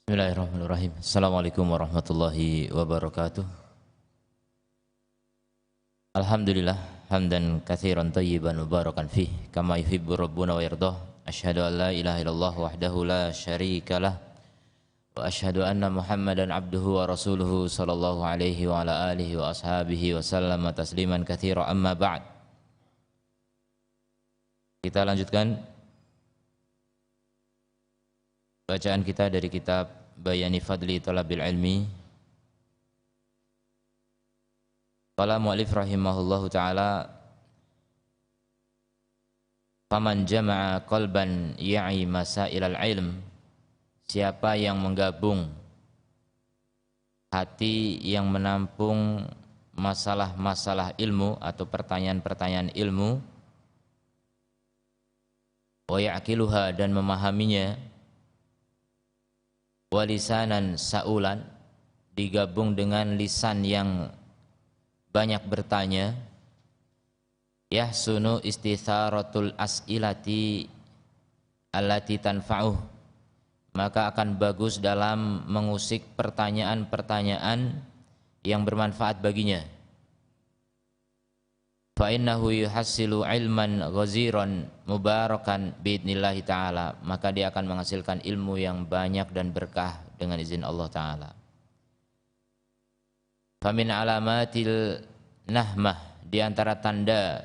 Bismillahirrahmanirrahim. Assalamualaikum warahmatullahi wabarakatuh. Alhamdulillah hamdan katsiran thayyiban mubarakan fih kama yuhibbu rabbuna wa yardah. Asyhadu an la ilaha illallah wahdahu la syarikalah wa asyhadu anna Muhammadan abduhu wa rasuluhu sallallahu alaihi wa ala alihi wa ashabihi wa sallama tasliman katsiran, amma ba'd. Kita lanjutkan bacaan kita dari kitab Bayani Fadli Talabil Ilmi. Qala mu'allif rahimahullahu ta'ala, faman jama'a qalban ya'i masailal ilm, siapa yang menggabung hati yang menampung masalah-masalah ilmu atau pertanyaan-pertanyaan ilmu, wa ya'qiluha dan memahaminya, walisanan sa'ulan digabung dengan lisan yang banyak bertanya, yahsunu istitharatul as'ilati allati tanfa'uh, maka akan bagus dalam mengusik pertanyaan-pertanyaan yang bermanfaat baginya. Fa innahu yuhassilu ilman ghaziran mubarakan biidnillahi ta'ala, maka dia akan menghasilkan ilmu yang banyak dan berkah dengan izin Allah ta'ala. Famin alamatil nahmah, di antara tanda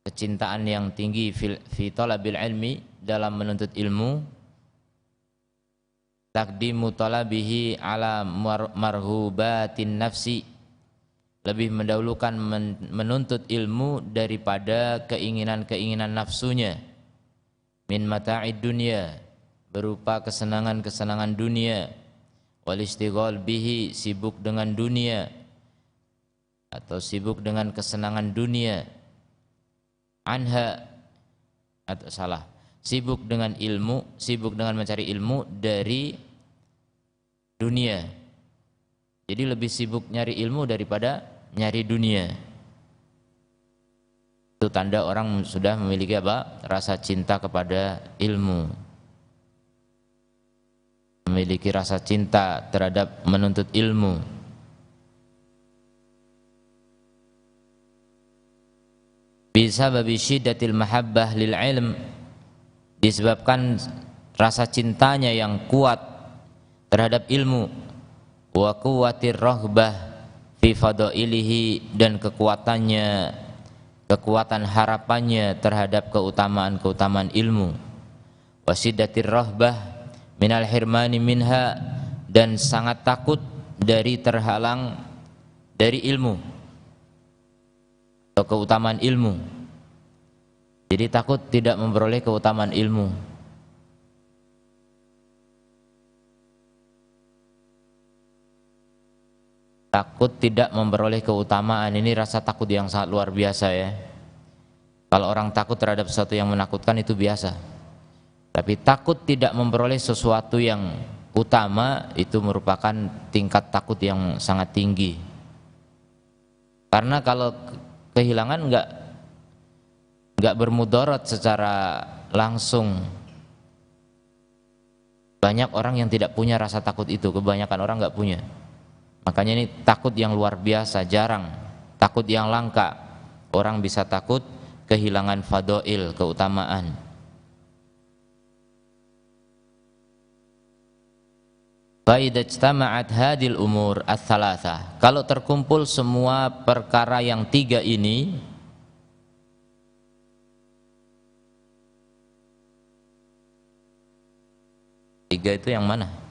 kecintaan yang tinggi fi talabil ilmi, dalam menuntut ilmu, taqdimu talabihi ala marhubatin nafsi, lebih mendahulukan menuntut ilmu daripada keinginan-keinginan nafsunya, min mata'id dunya, berupa kesenangan-kesenangan dunia, wal istighal bihi, sibuk dengan dunia atau sibuk dengan kesenangan dunia, anha atau salah, sibuk dengan ilmu, sibuk dengan mencari ilmu dari dunia. Jadi lebih sibuk nyari ilmu daripada nyari dunia. Itu tanda orang sudah memiliki apa? Rasa cinta kepada ilmu, memiliki rasa cinta terhadap menuntut ilmu. Bisababi syiddatil mahabbah lil ilm, disebabkan rasa cintanya yang kuat terhadap ilmu, wa quwwatir raghbah fi fadailihi, dan kekuatan harapannya terhadap keutamaan-keutamaan ilmu, wa syiddatir rahbah minal hirmani minha, dan sangat takut dari terhalang dari ilmu atau keutamaan ilmu. Jadi takut tidak memperoleh keutamaan ilmu. Takut tidak memperoleh keutamaan, ini rasa takut yang sangat luar biasa ya. Kalau orang takut terhadap sesuatu yang menakutkan itu biasa, tapi takut tidak memperoleh sesuatu yang utama itu merupakan tingkat takut yang sangat tinggi. Karena kalau kehilangan enggak bermudarat secara langsung. Banyak orang yang tidak punya rasa takut itu, kebanyakan orang enggak punya. Makanya ini takut yang luar biasa, jarang, takut yang langka. Orang bisa takut kehilangan fadail, keutamaan. Fa idza ijtama'at hadhil umur ats-tsalatsah, kalau terkumpul semua perkara yang tiga ini, tiga itu yang mana?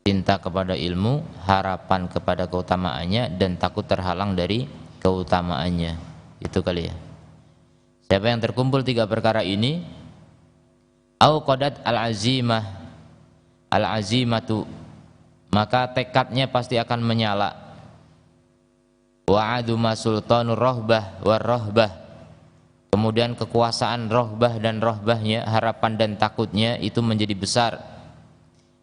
Cinta kepada ilmu, harapan kepada keutamaannya, dan takut terhalang dari keutamaannya. Itu kali ya. Siapa yang terkumpul tiga perkara ini, au qadat al-azimah, al-azimatu, maka tekadnya pasti akan menyala. Wa aduma sultanur rahbah war rahbah, kemudian kekuasaan rohbah dan rohbahnya, harapan dan takutnya itu menjadi besar.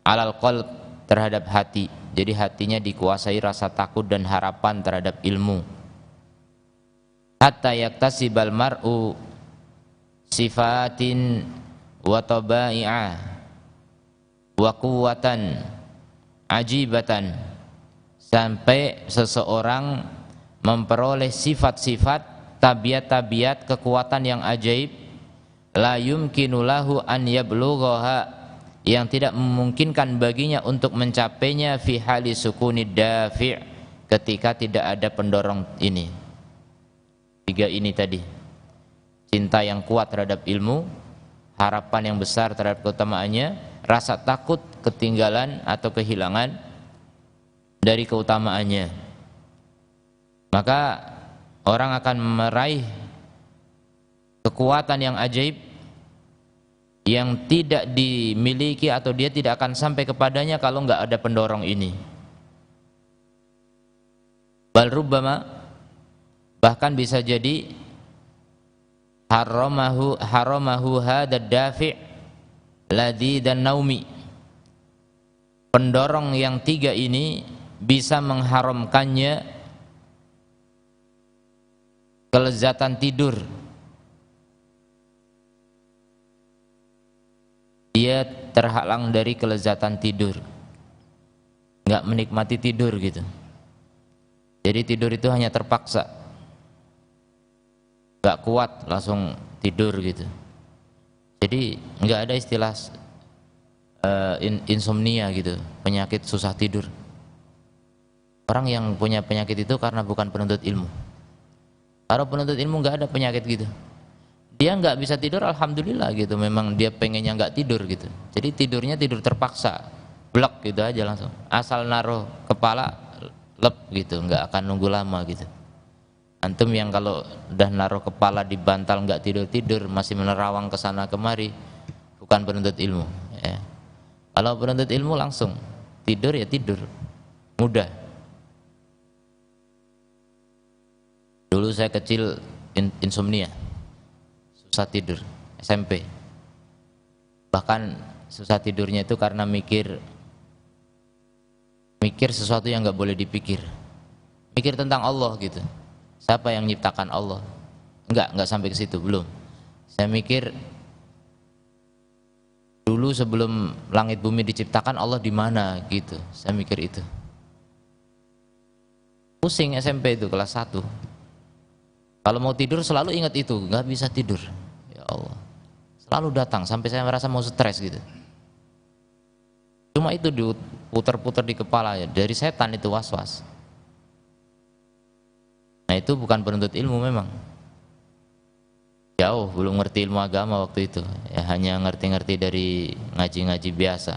alal qalb, terhadap hati. Jadi hatinya dikuasai rasa takut dan harapan terhadap ilmu. Hatta yaktasibal mar'u sifatin wa tabai'a wa quwwatan ajibatan, sampai seseorang memperoleh sifat-sifat, tabiat-tabiat, kekuatan yang ajaib, la yumkinu lahu an yablughaha, yang tidak memungkinkan baginya untuk mencapainya, fi hali sukunid dafi', ketika tidak ada pendorong ini. Tiga ini tadi: cinta yang kuat terhadap ilmu, harapan yang besar terhadap keutamaannya, rasa takut ketinggalan atau kehilangan dari keutamaannya. Maka orang akan meraih kekuatan yang ajaib yang tidak dimiliki atau dia tidak akan sampai kepadanya kalau nggak ada pendorong ini. Bal rubbama, bahkan bisa jadi haramahu hadad dafi' ladzi dan naumi, pendorong yang tiga ini bisa mengharamkannya kelezatan tidur. Dia terhalang dari kelezatan tidur, nggak menikmati tidur gitu. Jadi tidur itu hanya terpaksa, nggak kuat langsung tidur gitu. Jadi nggak ada istilah insomnia gitu, penyakit susah tidur. Orang yang punya penyakit itu karena bukan penuntut ilmu. Kalau penuntut ilmu nggak ada penyakit gitu. Dia nggak bisa tidur, alhamdulillah gitu. Memang dia pengennya nggak tidur gitu. Jadi tidurnya tidur terpaksa, blok gitu aja langsung. Asal naruh kepala, lep gitu, nggak akan nunggu lama gitu. Antum yang kalau udah naruh kepala di bantal nggak tidur, masih menerawang ke sana kemari, bukan penuntut ilmu. Ya. Kalau penuntut ilmu langsung tidur ya tidur, mudah. Dulu saya kecil insomnia, susah tidur, SMP. Bahkan susah tidurnya itu karena mikir sesuatu yang nggak boleh dipikir. Mikir tentang Allah gitu. Siapa yang menciptakan Allah? Enggak sampai ke situ, belum. Saya mikir dulu sebelum langit bumi diciptakan Allah di mana gitu. Saya mikir itu. Pusing SMP itu kelas 1. Kalau mau tidur selalu ingat itu, nggak bisa tidur. Ya Allah, selalu datang sampai saya merasa mau stres gitu. Cuma itu diputar-putar di kepala ya, dari setan itu was-was. Nah itu bukan penuntut ilmu memang. Jauh, belum ngerti ilmu agama waktu itu. Ya hanya ngerti-ngerti dari ngaji-ngaji biasa.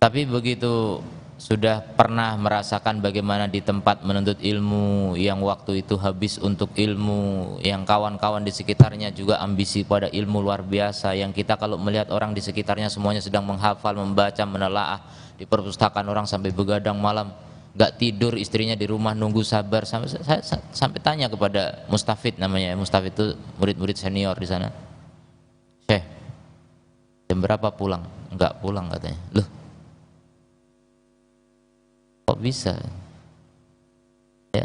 Tapi begitu sudah pernah merasakan bagaimana di tempat menuntut ilmu, yang waktu itu habis untuk ilmu, yang kawan-kawan di sekitarnya juga ambisi pada ilmu luar biasa, yang kita kalau melihat orang di sekitarnya semuanya sedang menghafal, membaca, menelaah, di perpustakaan orang sampai begadang malam, nggak tidur, istrinya di rumah nunggu sabar. Sampai tanya kepada Mustafid, namanya Mustafid itu murid-murid senior di sana, Syekh, jam berapa pulang? Nggak pulang katanya. Loh, kok bisa? Ya,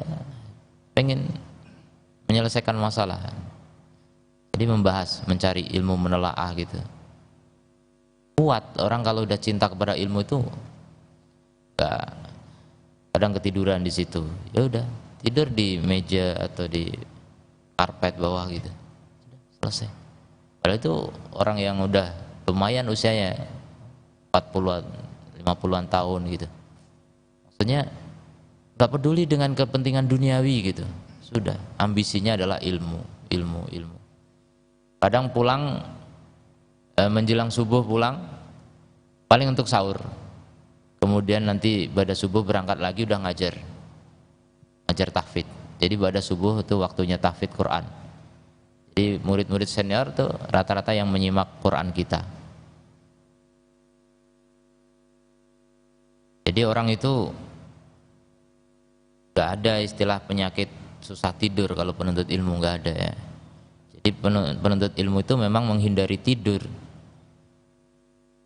pengen menyelesaikan masalah. Jadi membahas, mencari ilmu, menelaah gitu. Kuat orang kalau udah cinta kepada ilmu itu, nggak kadang ketiduran di situ. Ya udah, tidur di meja atau di karpet bawah gitu. Selesai. Padahal itu orang yang udah lumayan usianya 40-an, 50-an tahun gitu. Maksudnya gak peduli dengan kepentingan duniawi gitu. Sudah, ambisinya adalah ilmu. Kadang pulang menjelang subuh pulang paling untuk sahur. Kemudian nanti pada subuh berangkat lagi udah ngajar tahfidz. Jadi pada subuh itu waktunya tahfidz Quran. Jadi murid-murid senior tuh rata-rata yang menyimak Quran kita. Jadi orang itu gak ada istilah penyakit susah tidur kalau penuntut ilmu, gak ada ya. Jadi penuntut ilmu itu memang menghindari tidur.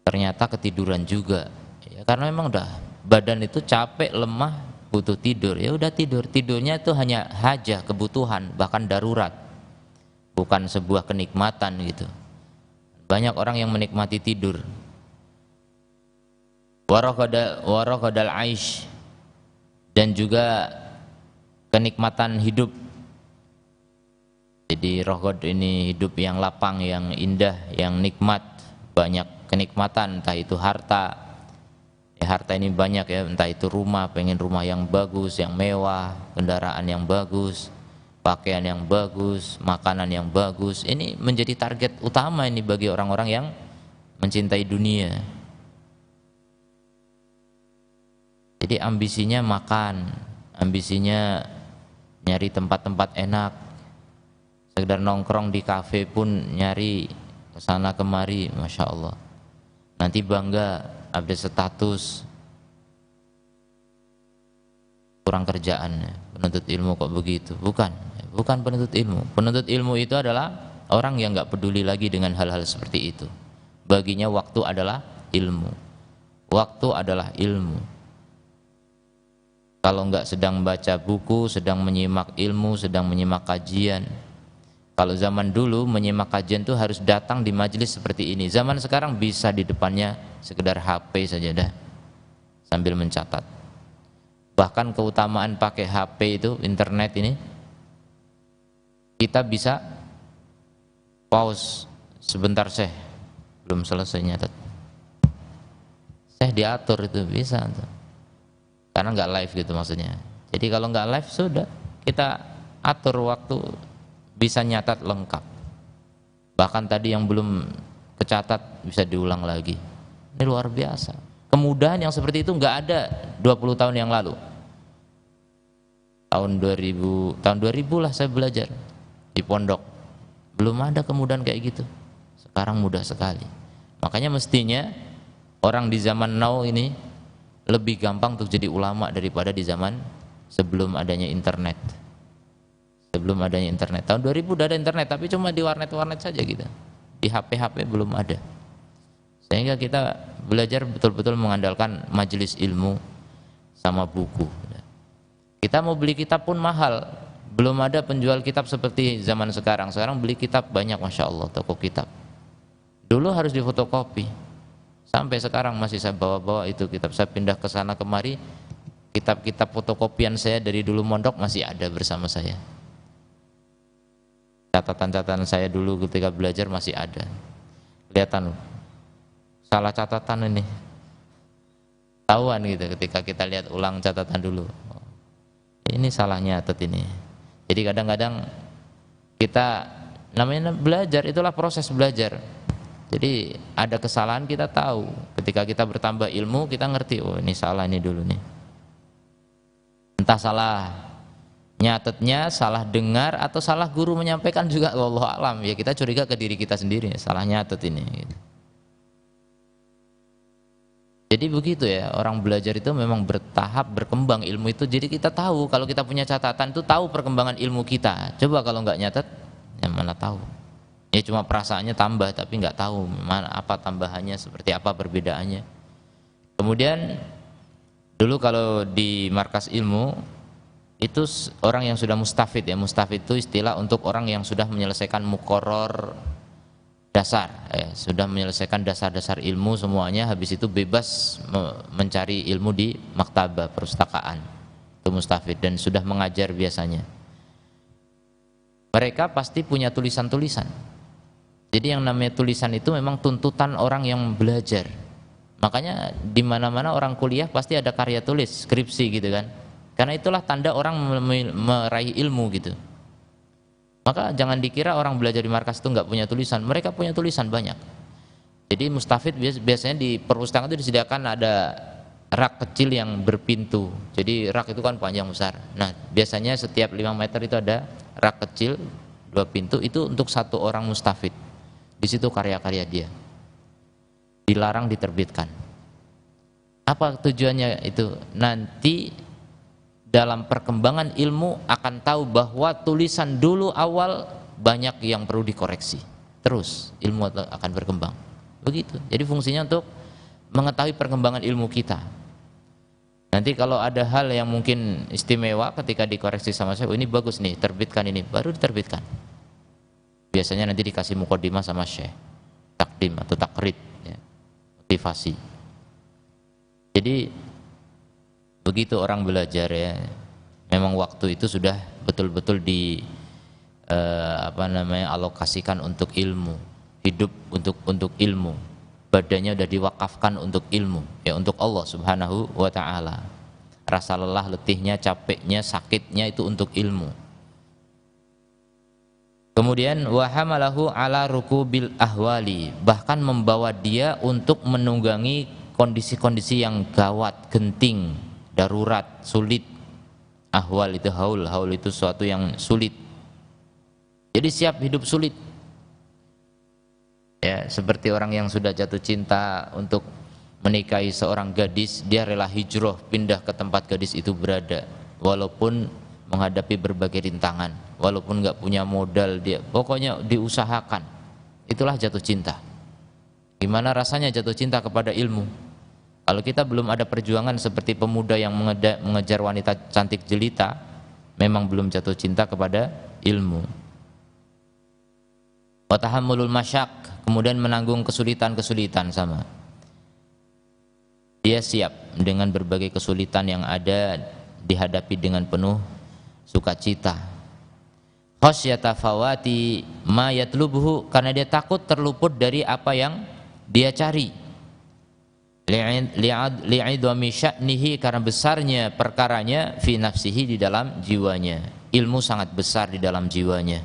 ternyata ketiduran juga. Ya, karena memang udah badan itu capek, lemah, butuh tidur. Ya udah tidur. Tidurnya itu hanya hajah, kebutuhan, bahkan darurat. Bukan sebuah kenikmatan gitu. Banyak orang yang menikmati tidur. Waraqadal aish, dan juga kenikmatan hidup. Jadi rohod ini hidup yang lapang, yang indah, yang nikmat, banyak kenikmatan, entah itu harta. Ya, harta ini banyak ya, entah itu rumah, pengen rumah yang bagus, yang mewah, kendaraan yang bagus, pakaian yang bagus, makanan yang bagus. Ini menjadi target utama ini bagi orang-orang yang mencintai dunia. Jadi ambisinya makan, ambisinya nyari tempat-tempat enak, sekedar nongkrong di kafe pun nyari kesana kemari, masya Allah. Nanti bangga update status, kurang kerjaan, penuntut ilmu kok begitu? Bukan penuntut ilmu. Penuntut ilmu itu adalah orang yang nggak peduli lagi dengan hal-hal seperti itu. Baginya waktu adalah ilmu. Waktu adalah ilmu. Kalau nggak sedang baca buku, sedang menyimak ilmu, sedang menyimak kajian. Kalau zaman dulu menyimak kajian itu harus datang di majelis seperti ini. Zaman sekarang bisa di depannya sekedar HP saja dah, sambil mencatat. Bahkan keutamaan pakai HP itu, internet ini, kita bisa pause sebentar, belum selesai nyatat, diatur, itu bisa tuh. Karena nggak live gitu maksudnya. Jadi kalau nggak live sudah kita atur waktu, bisa nyatat lengkap. Bahkan tadi yang belum kecatat bisa diulang lagi. Ini luar biasa. Kemudahan yang seperti itu nggak ada 20 tahun yang lalu. Tahun 2000 lah saya belajar di pondok. Belum ada kemudahan kayak gitu. Sekarang mudah sekali. Makanya mestinya orang di zaman now ini lebih gampang untuk jadi ulama daripada di zaman sebelum adanya internet. Sebelum adanya internet. Tahun 2000 udah ada internet, tapi cuma di warnet-warnet saja gitu. Di HP-HP belum ada. Sehingga kita belajar betul-betul mengandalkan majelis ilmu sama buku. Kita mau beli kitab pun mahal. Belum ada penjual kitab seperti zaman sekarang. Sekarang beli kitab banyak, masya Allah, toko kitab. Dulu harus difotokopi. Sampai sekarang masih saya bawa-bawa itu kitab. Saya pindah ke sana kemari, kitab-kitab fotokopian saya dari dulu mondok masih ada bersama saya. Catatan-catatan saya dulu ketika belajar masih ada. Kelihatan salah catatan ini. Tahuan gitu ketika kita lihat ulang catatan dulu. Ini salahnya nyatet ini. Jadi kadang-kadang kita, namanya belajar, itulah proses belajar. Jadi ada kesalahan kita tahu. Ketika kita bertambah ilmu kita ngerti, oh ini salah ini dulu nih. Entah salah nyatetnya, salah dengar, atau salah guru menyampaikan juga, wallahu alam. Ya kita curiga ke diri kita sendiri, salah nyatet ini gitu. Jadi begitu ya, orang belajar itu memang bertahap berkembang ilmu itu. Jadi kita tahu, kalau kita punya catatan itu tahu perkembangan ilmu kita. Coba kalau nggak nyatet, yang mana tahu. Ya cuma perasaannya tambah, tapi nggak tahu mana apa tambahannya, seperti apa perbedaannya. Kemudian dulu kalau di markas ilmu itu orang yang sudah mustafid, ya mustafid itu istilah untuk orang yang sudah menyelesaikan muqarrar dasar, ya, sudah menyelesaikan dasar-dasar ilmu semuanya, habis itu bebas mencari ilmu di maktabah perpustakaan, itu mustafid, dan sudah mengajar biasanya. Mereka pasti punya tulisan-tulisan. Jadi yang namanya tulisan itu memang tuntutan orang yang belajar. Makanya di mana-mana orang kuliah pasti ada karya tulis, skripsi gitu kan. Karena itulah tanda orang meraih ilmu gitu. Maka jangan dikira orang belajar di markas itu nggak punya tulisan. Mereka punya tulisan banyak. Jadi mustafid biasanya di perpustakaan itu disediakan ada rak kecil yang berpintu. Jadi rak itu kan panjang besar. Nah biasanya setiap 5 meter itu ada rak kecil 2 pintu, itu untuk satu orang mustafid. Di situ karya-karya dia. Dilarang diterbitkan. Apa tujuannya itu? Nanti dalam perkembangan ilmu akan tahu bahwa tulisan dulu awal banyak yang perlu dikoreksi. Terus ilmu akan berkembang. Begitu. Jadi fungsinya untuk mengetahui perkembangan ilmu kita. Nanti kalau ada hal yang mungkin istimewa ketika dikoreksi sama saya, oh ini bagus nih, terbitkan ini, baru diterbitkan. Biasanya nanti dikasih muqaddimah sama syekh, takdim atau takrid, ya, motivasi. Jadi begitu orang belajar ya, memang waktu itu sudah betul-betul alokasikan untuk ilmu, hidup untuk ilmu, badannya sudah diwakafkan untuk ilmu, ya untuk Allah Subhanahu wa taala. Rasa lelah, letihnya, capeknya, sakitnya itu untuk ilmu. Kemudian wahamalahu ala rukubil ahwali, bahkan membawa dia untuk menunggangi kondisi-kondisi yang gawat, genting, darurat, sulit. Ahwal itu haul itu sesuatu yang sulit. Jadi siap hidup sulit. Ya, seperti orang yang sudah jatuh cinta untuk menikahi seorang gadis, dia rela hijrah pindah ke tempat gadis itu berada, walaupun menghadapi berbagai rintangan, walaupun nggak punya modal, dia pokoknya diusahakan. Itulah jatuh cinta. Gimana rasanya jatuh cinta kepada ilmu? Kalau kita belum ada perjuangan seperti pemuda yang mengejar wanita cantik jelita, memang belum jatuh cinta kepada ilmu. Wa tahammulul masyak, kemudian menanggung kesulitan-kesulitan sama. Dia siap dengan berbagai kesulitan yang ada, dihadapi dengan penuh sukacita. Khasyata fawati ma yatlubuhu, karena dia takut terluput dari apa yang dia cari. Li'idhami sya'nihi, karena besarnya perkaranya, fi nafsihi, di dalam jiwanya. Ilmu sangat besar di dalam jiwanya.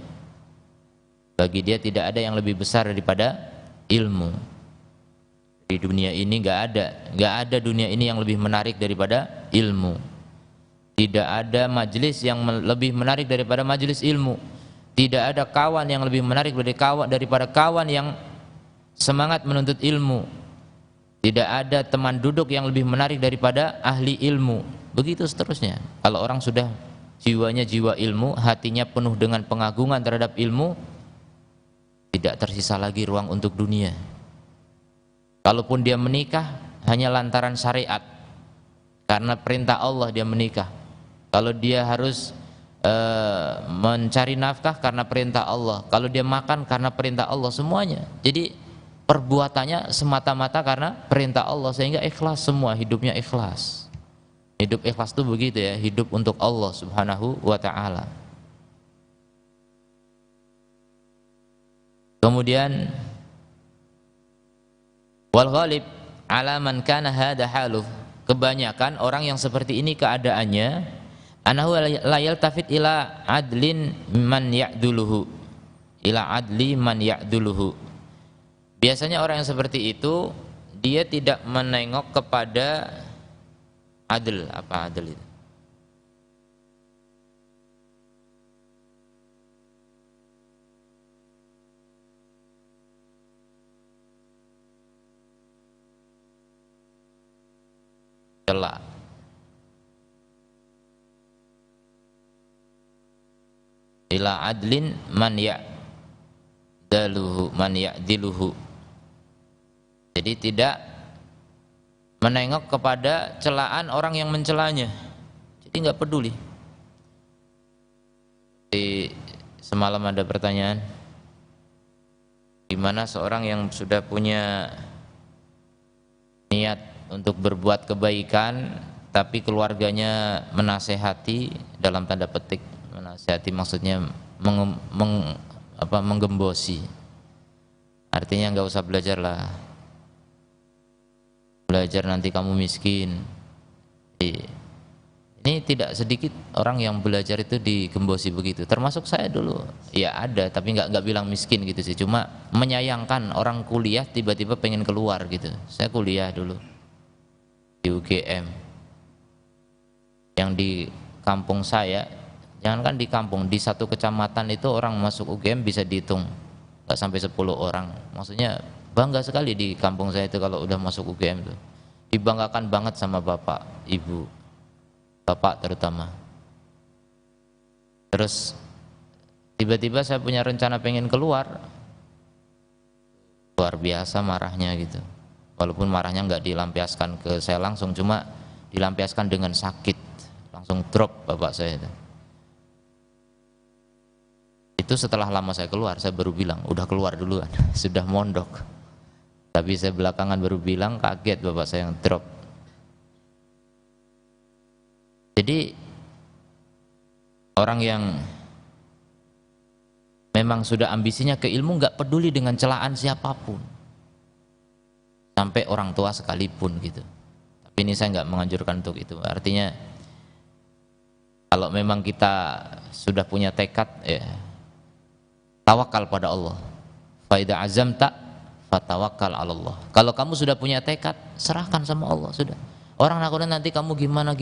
Bagi dia tidak ada yang lebih besar daripada ilmu. Di dunia ini enggak ada dunia ini yang lebih menarik daripada ilmu. Tidak ada majelis yang lebih menarik daripada majelis ilmu. Tidak ada kawan yang lebih menarik daripada kawan yang semangat menuntut ilmu. Tidak ada teman duduk yang lebih menarik daripada ahli ilmu. Begitu seterusnya. Kalau orang sudah jiwanya jiwa ilmu, hatinya penuh dengan pengagungan terhadap ilmu, tidak tersisa lagi ruang untuk dunia. Kalaupun dia menikah, hanya lantaran syariat, karena perintah Allah dia menikah. Kalau dia harus mencari nafkah, karena perintah Allah. Kalau dia makan, karena perintah Allah, semuanya. Jadi perbuatannya semata-mata karena perintah Allah, sehingga ikhlas semua, hidupnya ikhlas. Hidup ikhlas itu begitu ya, hidup untuk Allah Subhanahu wa ta'ala. Kemudian wal ghalib ala man kana hada haluh, kebanyakan orang yang seperti ini keadaannya, anahu la yaltafit ila adli man ya'duluhu. Biasanya orang yang seperti itu, dia tidak menengok kepada adil. Apa adil itu? Celah. Ila adlin man ya'diluhu. Jadi tidak menengok kepada celaan orang yang mencelanya. Jadi nggak peduli. Semalam ada pertanyaan, gimana seorang yang sudah punya niat untuk berbuat kebaikan, tapi keluarganya menasehati, dalam tanda petik menasehati maksudnya menggembosi. Artinya nggak usah belajar lah. Belajar nanti kamu miskin. Ini tidak sedikit orang yang belajar itu digembosi begitu, termasuk saya dulu. Ya ada, tapi nggak bilang miskin gitu sih, cuma menyayangkan orang kuliah tiba-tiba pengen keluar gitu. Saya kuliah dulu di UGM, yang di kampung saya, jangankan di kampung, di satu kecamatan itu orang masuk UGM bisa dihitung nggak sampai 10 orang. Maksudnya bangga sekali di kampung saya itu kalau udah masuk UGM tuh. Dibanggakan banget sama bapak, ibu, bapak terutama. Terus tiba-tiba saya punya rencana pengen keluar, luar biasa marahnya gitu. walaupun marahnya nggak dilampiaskan ke saya langsung, cuma dilampiaskan dengan sakit, langsung drop bapak saya itu. Itu setelah lama saya keluar, saya baru bilang, udah keluar duluan, sudah mondok. Tapi saya belakangan baru bilang, kaget bapak saya yang drop. Jadi orang yang memang sudah ambisinya ke ilmu nggak peduli dengan celaan siapapun, sampai orang tua sekalipun gitu. Tapi ini saya nggak menganjurkan untuk itu. Artinya kalau memang kita sudah punya tekad, ya tawakal pada Allah. Fa idza azamta fatawakkal 'ala Allah. Kalau kamu sudah punya tekad, serahkan sama Allah sudah. Orang nakutin nanti kamu gimana,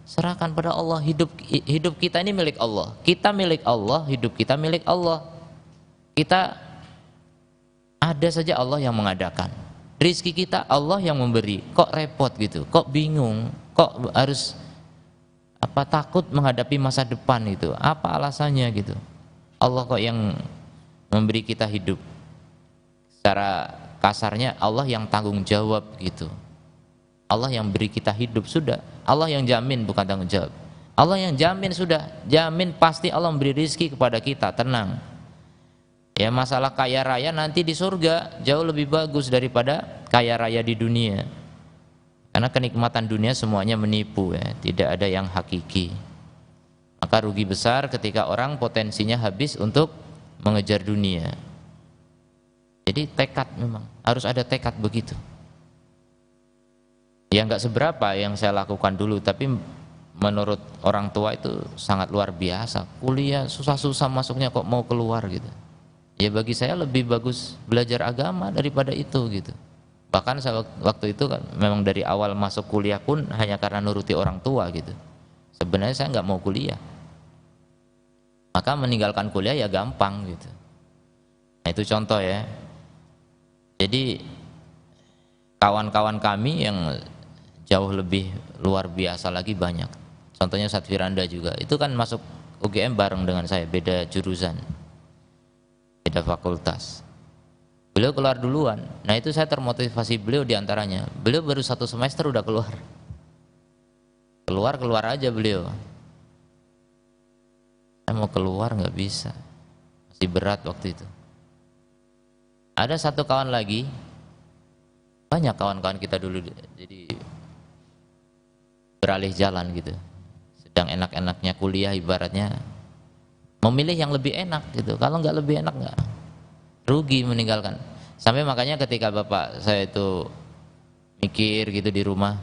serahkan pada Allah. Hidup kita ini milik Allah. Kita milik Allah, hidup kita milik Allah. Kita ada saja Allah yang mengadakan. Rizki kita Allah yang memberi. Kok repot gitu? Kok bingung? Kok harus takut menghadapi masa depan itu? Apa alasannya gitu? Allah kok yang memberi kita hidup. Secara kasarnya Allah yang tanggung jawab gitu. Allah yang beri kita hidup sudah. Allah yang jamin, bukan tanggung jawab. Allah yang jamin sudah. Jamin pasti Allah memberi rizki kepada kita, tenang. Ya masalah kaya raya nanti di surga jauh lebih bagus daripada kaya raya di dunia. Karena kenikmatan dunia semuanya menipu ya, tidak ada yang hakiki. Maka rugi besar ketika orang potensinya habis untuk mengejar dunia. Jadi tekad, memang harus ada tekad begitu. Ya nggak seberapa yang saya lakukan dulu, tapi menurut orang tua itu sangat luar biasa. Kuliah susah-susah masuknya kok mau keluar gitu. Ya bagi saya lebih bagus belajar agama daripada itu gitu. Bahkan saya waktu itu kan memang dari awal masuk kuliah pun hanya karena nuruti orang tua gitu. Sebenarnya saya nggak mau kuliah. Maka meninggalkan kuliah ya gampang gitu. Nah itu contoh ya. Jadi kawan-kawan kami yang jauh lebih luar biasa lagi banyak. Contohnya Ustadz Firanda juga. Itu kan masuk UGM bareng dengan saya, beda jurusan, beda fakultas. Beliau keluar duluan. Nah itu saya termotivasi beliau diantaranya. Beliau baru 1 semester udah keluar. Keluar aja beliau. Saya mau keluar nggak bisa, masih berat waktu itu. Ada satu kawan lagi, banyak kawan-kawan kita dulu jadi beralih jalan gitu. Sedang enak-enaknya kuliah ibaratnya memilih yang lebih enak gitu. Kalau nggak lebih enak nggak, rugi meninggalkan. Sampai makanya ketika bapak saya itu mikir gitu di rumah,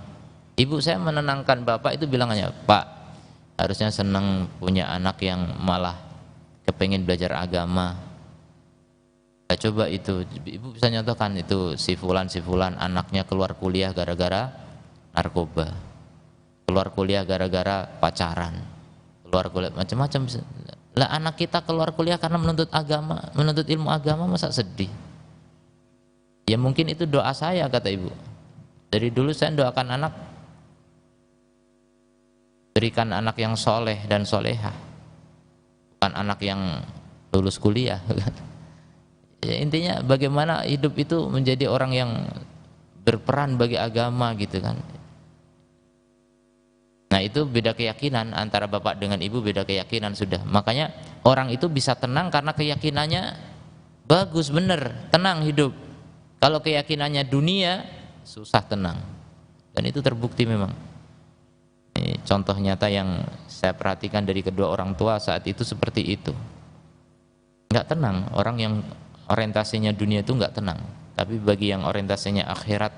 ibu saya menenangkan bapak itu bilangannya, Pak harusnya senang punya anak yang malah kepengen belajar agama. Saya coba itu, ibu bisa nyontohkan itu si fulan anaknya keluar kuliah gara-gara narkoba, keluar kuliah gara-gara pacaran, keluar kuliah macam-macam. Lah anak kita keluar kuliah karena menuntut agama, menuntut ilmu agama, masa sedih? Ya mungkin itu doa saya, kata ibu. Dari dulu saya doakan anak, berikan anak yang soleh dan solehah, bukan anak yang lulus kuliah. Ya, intinya bagaimana hidup itu menjadi orang yang berperan bagi agama gitu kan. Nah itu beda keyakinan antara bapak dengan ibu, beda keyakinan sudah. Makanya orang itu bisa tenang karena keyakinannya bagus, bener, tenang hidup. Kalau keyakinannya dunia, susah tenang. Dan itu terbukti memang. Ini contoh nyata yang saya perhatikan dari kedua orang tua saat itu seperti itu. Nggak tenang, orang yang orientasinya dunia itu nggak tenang. Tapi bagi yang orientasinya akhirat,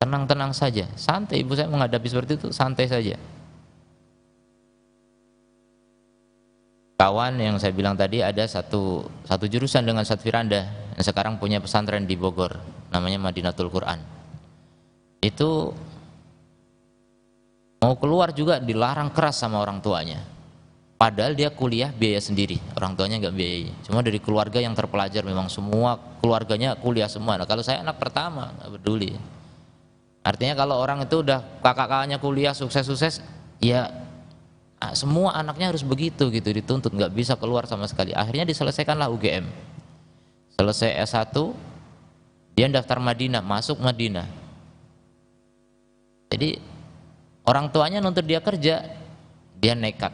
tenang-tenang saja, santai. Ibu saya menghadapi seperti itu, santai saja. Kawan yang saya bilang tadi ada satu jurusan dengan Ustadz Firanda yang sekarang punya pesantren di Bogor, namanya Madinatul Quran. Itu mau keluar juga dilarang keras sama orang tuanya. Padahal dia kuliah biaya sendiri, orang tuanya nggak biayai. Cuma dari keluarga yang terpelajar, memang semua keluarganya kuliah semua. Nah, kalau saya anak pertama nggak peduli. Artinya kalau orang itu udah kakak-kakaknya kuliah sukses-sukses, ya semua anaknya harus begitu gitu, dituntut, nggak bisa keluar sama sekali. Akhirnya diselesaikanlah UGM. Selesai S1, Dia daftar Madinah, masuk Madinah. Jadi orang tuanya nuntut dia kerja, dia nekat.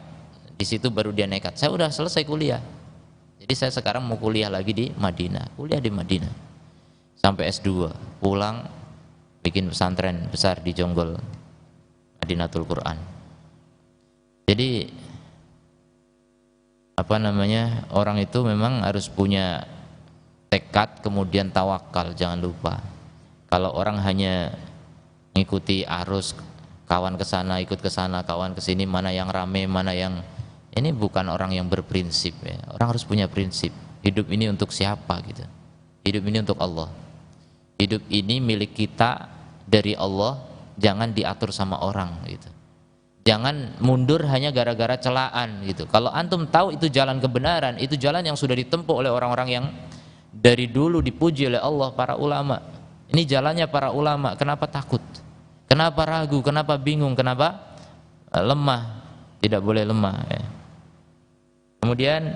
Di situ baru dia nekat. Saya udah selesai kuliah. Jadi saya sekarang mau kuliah lagi di Madinah. Kuliah di Madinah. Sampai S2, pulang bikin pesantren besar di Jonggol, Madinatul Quran. Jadi orang itu memang harus punya tekad, kemudian tawakal, jangan lupa. Kalau orang hanya ngikuti arus, kawan ke sana, ikut ke sana, kawan ke sini, mana yang rame, mana yang ini, bukan orang yang berprinsip ya. Orang harus punya prinsip. Hidup ini untuk siapa gitu. Hidup ini untuk Allah. Hidup ini milik kita dari Allah, jangan diatur sama orang gitu. Jangan mundur hanya gara-gara celaan gitu. Kalau antum tahu itu jalan kebenaran, itu jalan yang sudah ditempuh oleh orang-orang yang dari dulu dipuji oleh Allah, para ulama. Ini jalannya para ulama. Kenapa takut? Kenapa ragu? Kenapa bingung? Kenapa lemah? Tidak boleh lemah ya. Kemudian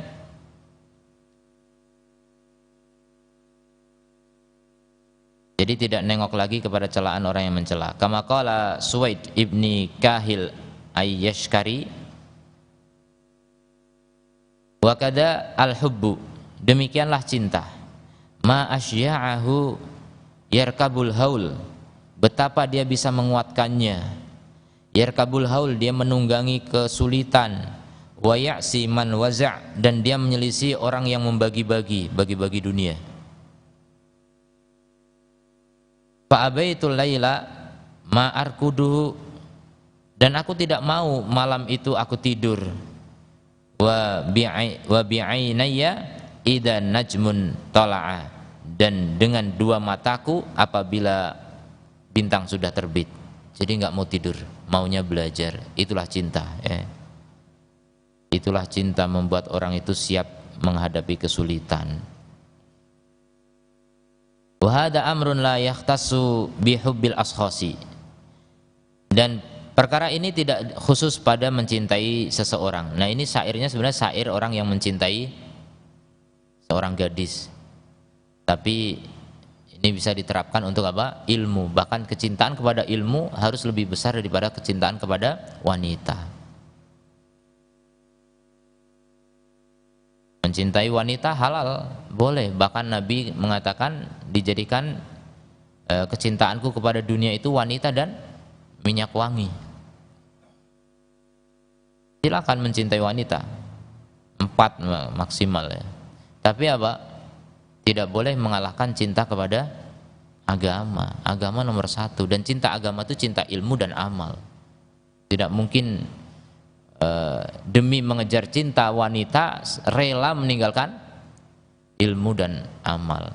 jadi tidak nengok lagi kepada celaan orang yang mencela. Kama qala Suwaid ibni Kahil Ayyashkari, wa kada al-hubbu, demikianlah cinta. Ma asya'ahu yarkabul haul, betapa dia bisa menguatkannya. Yarkabul haul, dia menunggangi kesulitan. Wa ya'si man waza', dan dia menyelisih orang yang bagi-bagi dunia. Fa abaitul laila ma arkuduhu, dan aku tidak mau malam itu aku tidur. Wa bi'ainayya idza najmun tala'a, dan dengan dua mataku apabila bintang sudah terbit. Jadi nggak mau tidur, maunya belajar. Itulah cinta ya. Itulah cinta, membuat orang itu siap menghadapi kesulitan. Wa hada amrun la yahtassu bihubbil ashkhasi, dan perkara ini tidak khusus pada mencintai seseorang. Nah, ini syairnya sebenarnya syair orang yang mencintai seorang gadis. Tapi ini bisa diterapkan untuk apa? Ilmu. Bahkan kecintaan kepada ilmu harus lebih besar daripada kecintaan kepada wanita. Mencintai wanita halal, boleh. Bahkan Nabi mengatakan dijadikan kecintaanku kepada dunia itu wanita dan minyak wangi. Silakan mencintai wanita, 4 maksimal ya. Tapi apa? Tidak boleh mengalahkan cinta kepada agama. Agama nomor 1, dan cinta agama itu cinta ilmu dan amal. Tidak mungkin demi mengejar cinta wanita rela meninggalkan ilmu dan amal.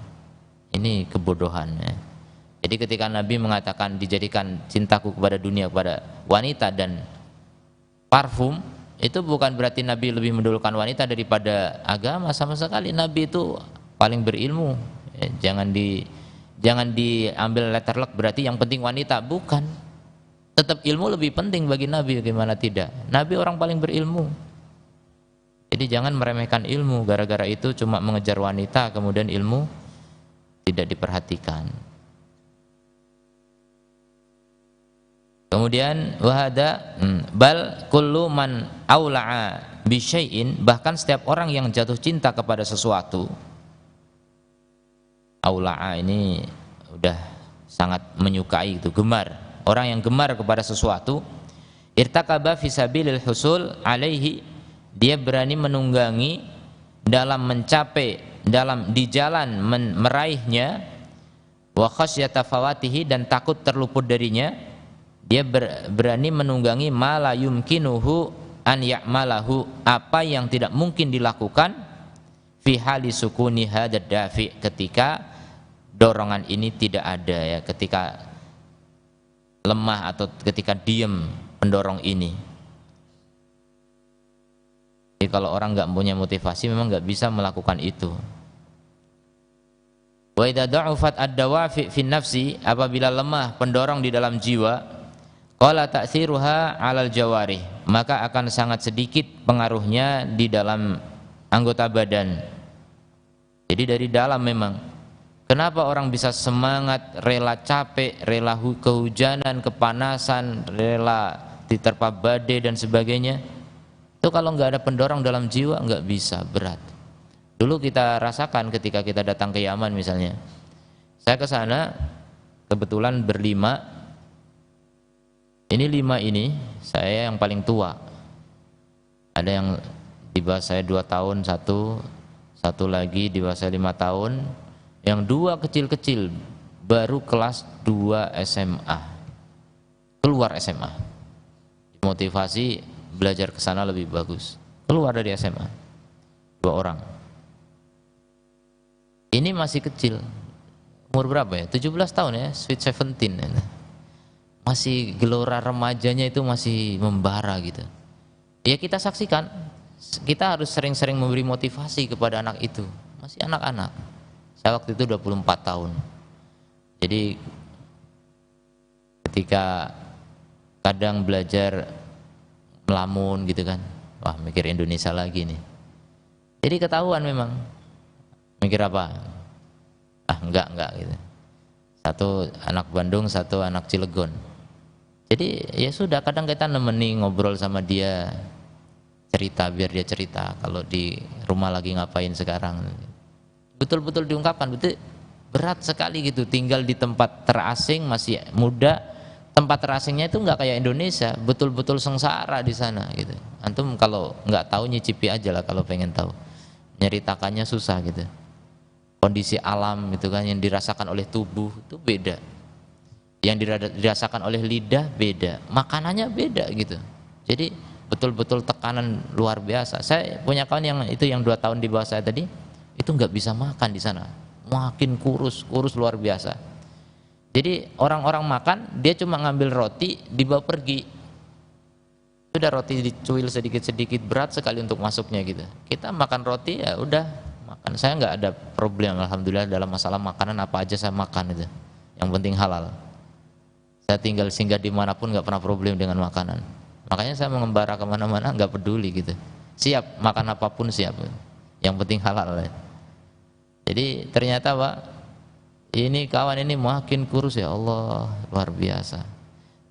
Ini kebodohan ya. Jadi ketika Nabi mengatakan dijadikan cintaku kepada dunia, kepada wanita dan parfum, itu bukan berarti Nabi lebih mendahulukan wanita daripada agama, sama sekali. Nabi itu paling berilmu ya. Jangan diambil letter luck berarti yang penting wanita, bukan. Tetap ilmu lebih penting bagi Nabi, bagaimana tidak. Nabi orang paling berilmu. Jadi jangan meremehkan ilmu, gara-gara itu cuma mengejar wanita kemudian ilmu tidak diperhatikan. Kemudian wahada bal kullu man aula'a bi syai'in, bahkan setiap orang yang jatuh cinta kepada sesuatu. Aula'a ini udah sangat menyukai, itu gemar. Orang yang gemar kepada sesuatu, irtakaba fisabilil husul alaihi, dia berani menunggangi dalam mencapai, dalam di jalan meraihnya, wa khasyata fawatihi, dan takut terluput darinya. Dia berani menunggangi ma la yumkinuhu an ya'malahu, apa yang tidak mungkin dilakukan, fi hali sukuni hadad dafi, ketika dorongan ini tidak ada ya, ketika lemah atau ketika diam pendorong ini. Jadi kalau orang nggak punya motivasi memang nggak bisa melakukan itu. Wa idza da'ufat ad-dawafi fi nafsi, apabila lemah pendorong di dalam jiwa, qala ta'thiruha 'alal jawarih, maka akan sangat sedikit pengaruhnya di dalam anggota badan. Jadi dari dalam memang Kenapa orang bisa semangat, rela capek, rela kehujanan, kepanasan, rela diterpa badai dan sebagainya? Itu kalau nggak ada pendorong dalam jiwa nggak bisa, berat. Dulu kita rasakan ketika kita datang ke Yaman misalnya. Saya ke sana kebetulan berlima. Ini lima ini saya yang paling tua. Ada yang di bawah saya 2 tahun, satu lagi di bawah saya 5 tahun. Yang 2 kecil-kecil baru kelas 2 SMA, keluar SMA, motivasi belajar ke sana lebih bagus, keluar dari SMA, 2 orang. Ini masih kecil, umur berapa ya? 17 tahun ya, sweet 17 ya. Masih gelora remajanya itu masih membara gitu. Ya kita saksikan, kita harus sering-sering memberi motivasi kepada anak itu, masih anak-anak. Saya waktu itu 24 tahun. Jadi ketika kadang belajar melamun gitu kan, wah mikir Indonesia lagi nih. Jadi ketahuan memang. Mikir apa? Ah enggak gitu. Satu anak Bandung, satu anak Cilegon. Jadi ya sudah, kadang kita nemeni ngobrol sama dia, cerita, biar dia cerita kalau di rumah lagi ngapain sekarang. Betul-betul diungkapkan, betul berat sekali gitu, tinggal di tempat terasing, masih muda, tempat terasingnya itu nggak kayak Indonesia, betul-betul sengsara di sana gitu. Antum kalau nggak tahu nyicipi aja lah kalau pengen tahu, nyeritakannya susah gitu. Kondisi alam gitu kan yang dirasakan oleh tubuh itu beda, yang dirasakan oleh lidah beda, makanannya beda gitu. Jadi betul-betul tekanan luar biasa. Saya punya kawan yang itu yang 2 tahun di bawah saya tadi, itu nggak bisa makan di sana, makin kurus luar biasa. Jadi orang-orang makan, dia cuma ngambil roti dibawa pergi, sudah roti dicuil sedikit-sedikit, berat sekali untuk masuknya gitu. Kita makan roti ya udah makan, saya nggak ada problem alhamdulillah dalam masalah makanan, apa aja saya makan itu, yang penting halal. Saya tinggal singgah dimanapun nggak pernah problem dengan makanan, makanya saya mengembara kemana-mana nggak peduli gitu, siap makan apapun siap, yang penting halal ya. Jadi ternyata Pak, ini kawan ini makin kurus, ya Allah luar biasa.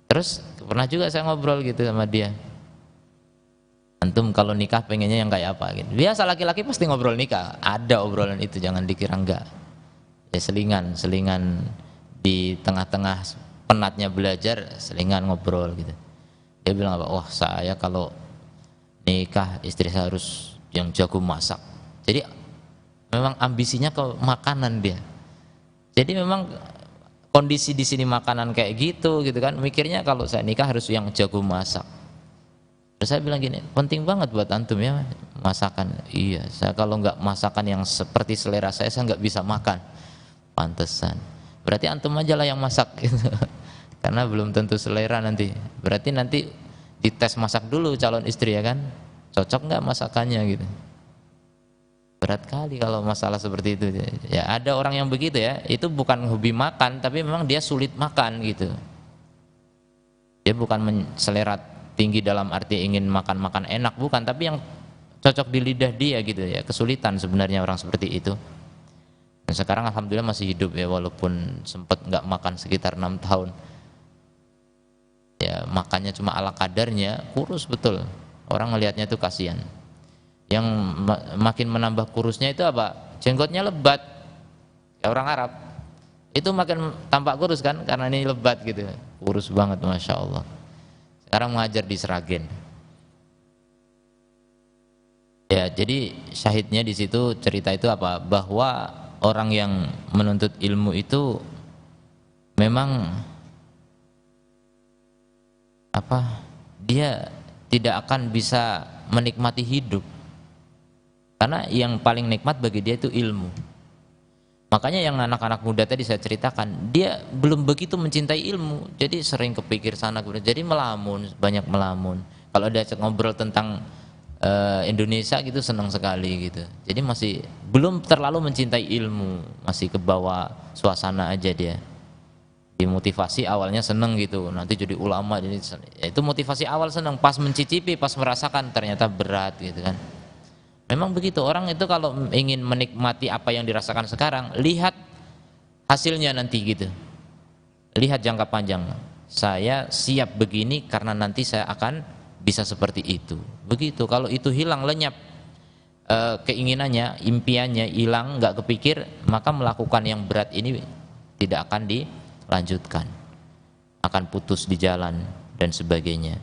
Terus pernah juga saya ngobrol gitu sama dia, antum kalau nikah pengennya yang kayak apa gitu. Biasa laki-laki pasti ngobrol nikah, ada obrolan itu, jangan dikira enggak. Ya selingan di tengah-tengah penatnya belajar, selingan ngobrol gitu. Dia bilang apa? Wah saya kalau nikah istri saya harus yang jago masak. Jadi memang ambisinya ke makanan dia. Jadi memang kondisi di sini makanan kayak gitu kan. Mikirnya kalau saya nikah harus yang jago masak. Terus saya bilang gini, penting banget buat antum ya masakan. Iya, saya kalau nggak masakan yang seperti selera saya nggak bisa makan. Pantesan. Berarti antum aja lah yang masak gitu. Karena belum tentu selera nanti. Berarti nanti dites masak dulu calon istri ya kan. Cocok nggak masakannya gitu. Berat kali kalau masalah seperti itu ya. Ada orang yang begitu ya, itu bukan hobi makan, tapi memang dia sulit makan gitu. Dia bukan selera tinggi dalam arti ingin makan enak, bukan, tapi yang cocok di lidah dia gitu ya. Kesulitan sebenarnya orang seperti itu. Dan sekarang alhamdulillah masih hidup ya, walaupun sempat nggak makan sekitar 6 tahun ya, makannya cuma ala kadarnya, kurus betul, orang ngelihatnya tuh kasihan. Yang makin menambah kurusnya itu apa? Jenggotnya lebat, ya orang Arab itu makin tampak kurus kan, karena ini lebat gitu, kurus banget masya Allah. Sekarang mengajar di Sragen. Ya jadi syahidnya di situ, cerita itu apa? Bahwa orang yang menuntut ilmu itu memang apa? Dia tidak akan bisa menikmati hidup. Karena yang paling nikmat bagi dia itu ilmu. Makanya yang anak-anak muda tadi saya ceritakan, dia belum begitu mencintai ilmu, jadi sering kepikir sana, jadi melamun, banyak melamun. Kalau dia ngobrol tentang Indonesia gitu senang sekali gitu. Jadi masih belum terlalu mencintai ilmu, masih ke bawah suasana aja dia. Dimotivasi awalnya seneng gitu, nanti jadi ulama, jadi ya itu motivasi awal seneng, pas mencicipi, pas merasakan ternyata berat gitu kan. Memang begitu, orang itu kalau ingin menikmati apa yang dirasakan sekarang, lihat hasilnya nanti gitu. Lihat jangka panjang. Saya siap begini karena nanti saya akan bisa seperti itu. Begitu. Kalau itu hilang, lenyap keinginannya, impiannya hilang, nggak kepikir, maka melakukan yang berat ini tidak akan dilanjutkan, akan putus di jalan dan sebagainya.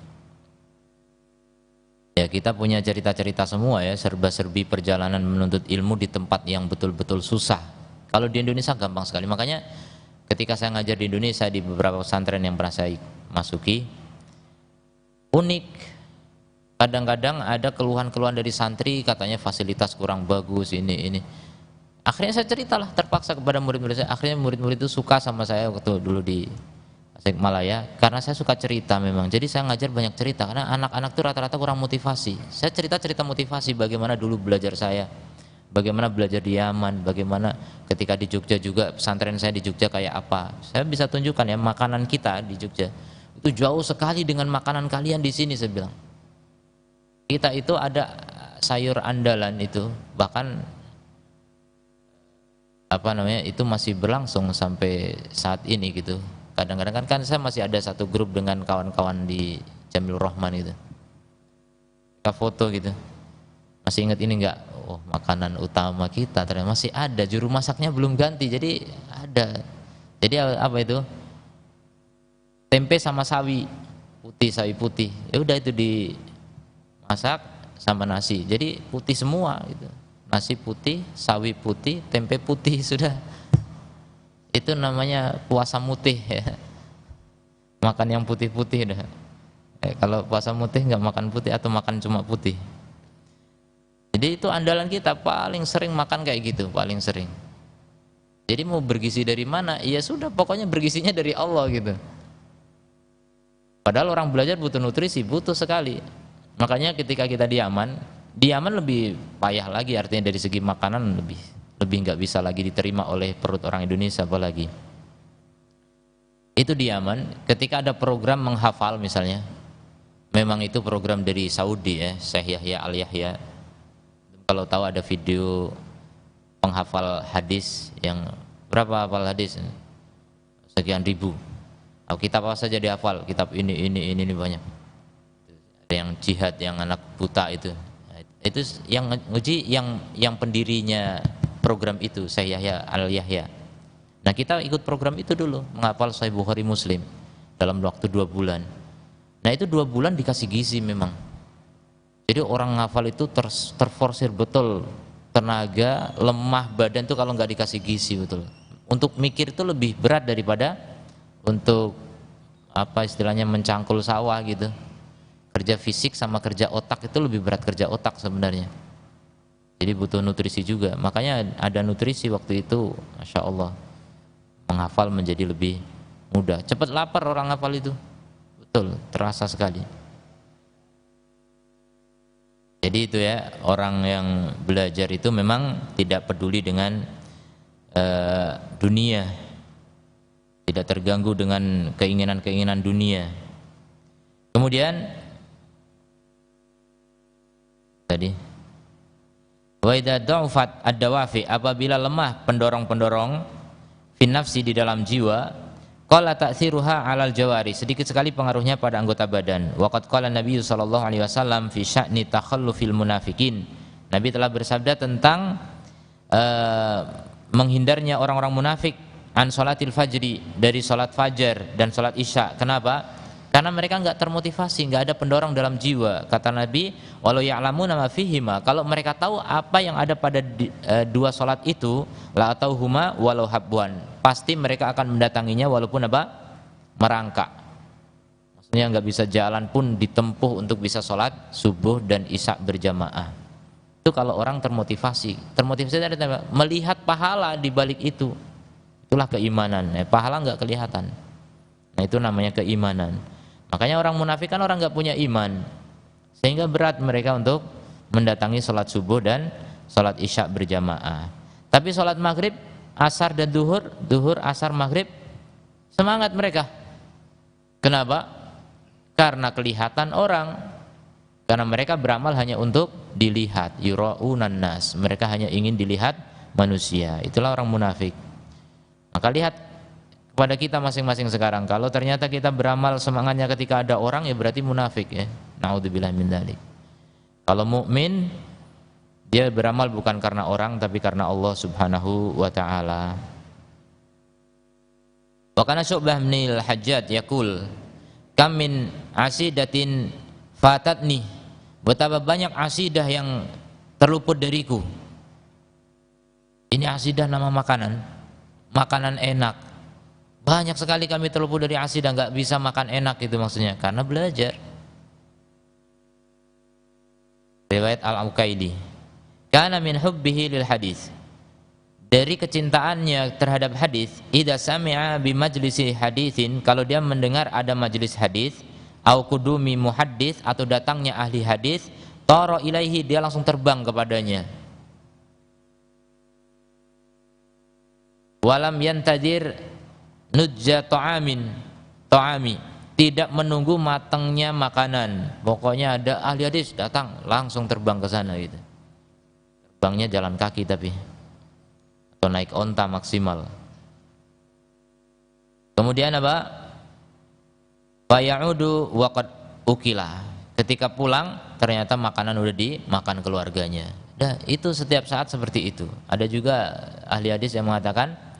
Ya, kita punya cerita-cerita semua ya, serba-serbi perjalanan menuntut ilmu di tempat yang betul-betul susah. Kalau di Indonesia gampang sekali. Makanya ketika saya ngajar di Indonesia di beberapa pesantren yang pernah saya masuki, unik. Kadang-kadang ada keluhan-keluhan dari santri, katanya fasilitas kurang bagus, ini. Akhirnya saya ceritalah terpaksa kepada murid-murid saya. Akhirnya murid-murid itu suka sama saya waktu dulu di Tasikmalaya, karena saya suka cerita memang. Jadi saya ngajar banyak cerita, karena anak-anak itu rata-rata kurang motivasi. Saya cerita-cerita motivasi, bagaimana dulu belajar saya, bagaimana belajar di Yaman, bagaimana ketika di Jogja juga, pesantren saya di Jogja kayak apa. Saya bisa tunjukkan ya, makanan kita di Jogja itu jauh sekali dengan makanan kalian di sini, saya bilang. Kita itu ada sayur andalan itu, bahkan itu masih berlangsung sampai saat ini gitu. Kadang-kadang kan saya masih ada satu grup dengan kawan-kawan di Jamil Rahman itu. Kita foto gitu. Masih ingat ini enggak? Oh, makanan utama kita ternyata masih ada, juru masaknya belum ganti. Jadi ada. Jadi apa itu? Tempe sama sawi putih, sawi putih. Ya udah itu dimasak sama nasi. Jadi putih semua gitu. Nasi putih, sawi putih, tempe putih, sudah. Itu namanya puasa mutih ya. Makan yang putih-putih dah. Kalau puasa mutih nggak makan putih atau makan cuma putih. Jadi itu andalan kita, paling sering makan kayak gitu, paling sering. Jadi mau bergizi dari mana? Ya sudah, pokoknya bergizinya dari Allah gitu. Padahal orang belajar butuh nutrisi, butuh sekali. Makanya ketika kita di Yaman lebih payah lagi, artinya dari segi makanan lebih nggak bisa lagi diterima oleh perut orang Indonesia apalagi. Itu di Yaman, ketika ada program menghafal misalnya, memang itu program dari Saudi ya, Syekh Yahya Al-Yahya. Kalau tahu ada video penghafal hadis yang berapa hafal hadis? Sekian ribu. Kitab apa saja dihafal, kitab ini banyak. Ada yang jihad, yang anak buta itu yang uji, yang pendirinya program itu Syekh Yahya Al-Yahya. Nah, kita ikut program itu dulu, menghafal Sahih Bukhari Muslim dalam waktu 2 bulan. Nah, itu 2 bulan dikasih gizi memang. Jadi orang ngafal itu terforsir betul, tenaga, lemah badan tuh kalau nggak dikasih gizi betul. Untuk mikir itu lebih berat daripada untuk apa istilahnya mencangkul sawah gitu. Kerja fisik sama kerja otak itu lebih berat kerja otak sebenarnya. Jadi butuh nutrisi juga. Makanya ada nutrisi waktu itu, Masya Allah, menghafal menjadi lebih mudah. Cepat lapar orang hafal itu, betul, terasa sekali. Jadi itu ya, orang yang belajar itu memang tidak peduli dengan dunia, tidak terganggu dengan keinginan-keinginan dunia. Kemudian tadi wa idza dha'ufat ad-dawafi, apabila lemah pendorong-pendorong fin nafsi di dalam jiwa, qala ta'thiruha 'alal jawari, sedikit sekali pengaruhnya pada anggota badan. Wa qad qala Nabi sallallahu alaihi wasallam fi sya'ni takhallufil munafikin, Nabi telah bersabda tentang menghindarnya orang-orang munafik an salatil fajri, dari salat fajar dan salat isya. Kenapa? Karena mereka enggak termotivasi, enggak ada pendorong dalam jiwa. Kata Nabi, walau ya'lamuna ma fihima, kalau mereka tahu apa yang ada pada dua salat itu, la atauhuma walau habwan, pasti mereka akan mendatanginya walaupun apa? Merangkak. Maksudnya enggak bisa jalan pun ditempuh untuk bisa salat subuh dan isya berjamaah. Itu kalau orang termotivasi. Termotivasi dari apa? Melihat pahala di balik itu. Itulah keimanan. Pahala enggak kelihatan. Nah, itu namanya keimanan. Makanya orang munafik kan orang nggak punya iman, sehingga berat mereka untuk mendatangi sholat subuh dan sholat isya berjamaah. Tapi sholat maghrib, asar dan duhur, asar, maghrib, semangat mereka. Kenapa? Karena kelihatan orang, karena mereka beramal hanya untuk dilihat, yura'unan nas, mereka hanya ingin dilihat manusia. Itulah orang munafik. Maka lihat kepada kita masing-masing sekarang. Kalau ternyata kita beramal semangatnya ketika ada orang, ya berarti munafik ya. Naudzubillah min dzalik. Kalau mukmin dia beramal bukan karena orang tapi karena Allah Subhanahu wa taala. Wa kana Syu'bah bin al-Hajjaj yaqul kam min asidatin fatatni, betapa banyak asidah yang terluput dariku. Ini asidah nama makanan, makanan enak. Banyak sekali kami terluput dari asidah, nggak bisa makan enak itu maksudnya, karena belajar. Riwayat Al-Uqaili, kana min hubbihi lil hadis, dari kecintaannya terhadap hadis, idza sami'a bi majlisi haditsin, kalau dia mendengar ada majelis hadis, au qudumi muhaddits, atau datangnya ahli hadis, tara ilaihi, dia langsung terbang kepadanya. Walam yantadir nujja ta'ami, tidak menunggu matangnya makanan. Pokoknya ada ahli hadis datang, langsung terbang ke sana gitu. Terbangnya jalan kaki tapi, atau naik onta maksimal. Kemudian apa? Fayaudu waqad ukila. Ketika pulang ternyata makanan udah dimakan keluarganya. Nah, itu setiap saat seperti itu. Ada juga ahli hadis yang mengatakan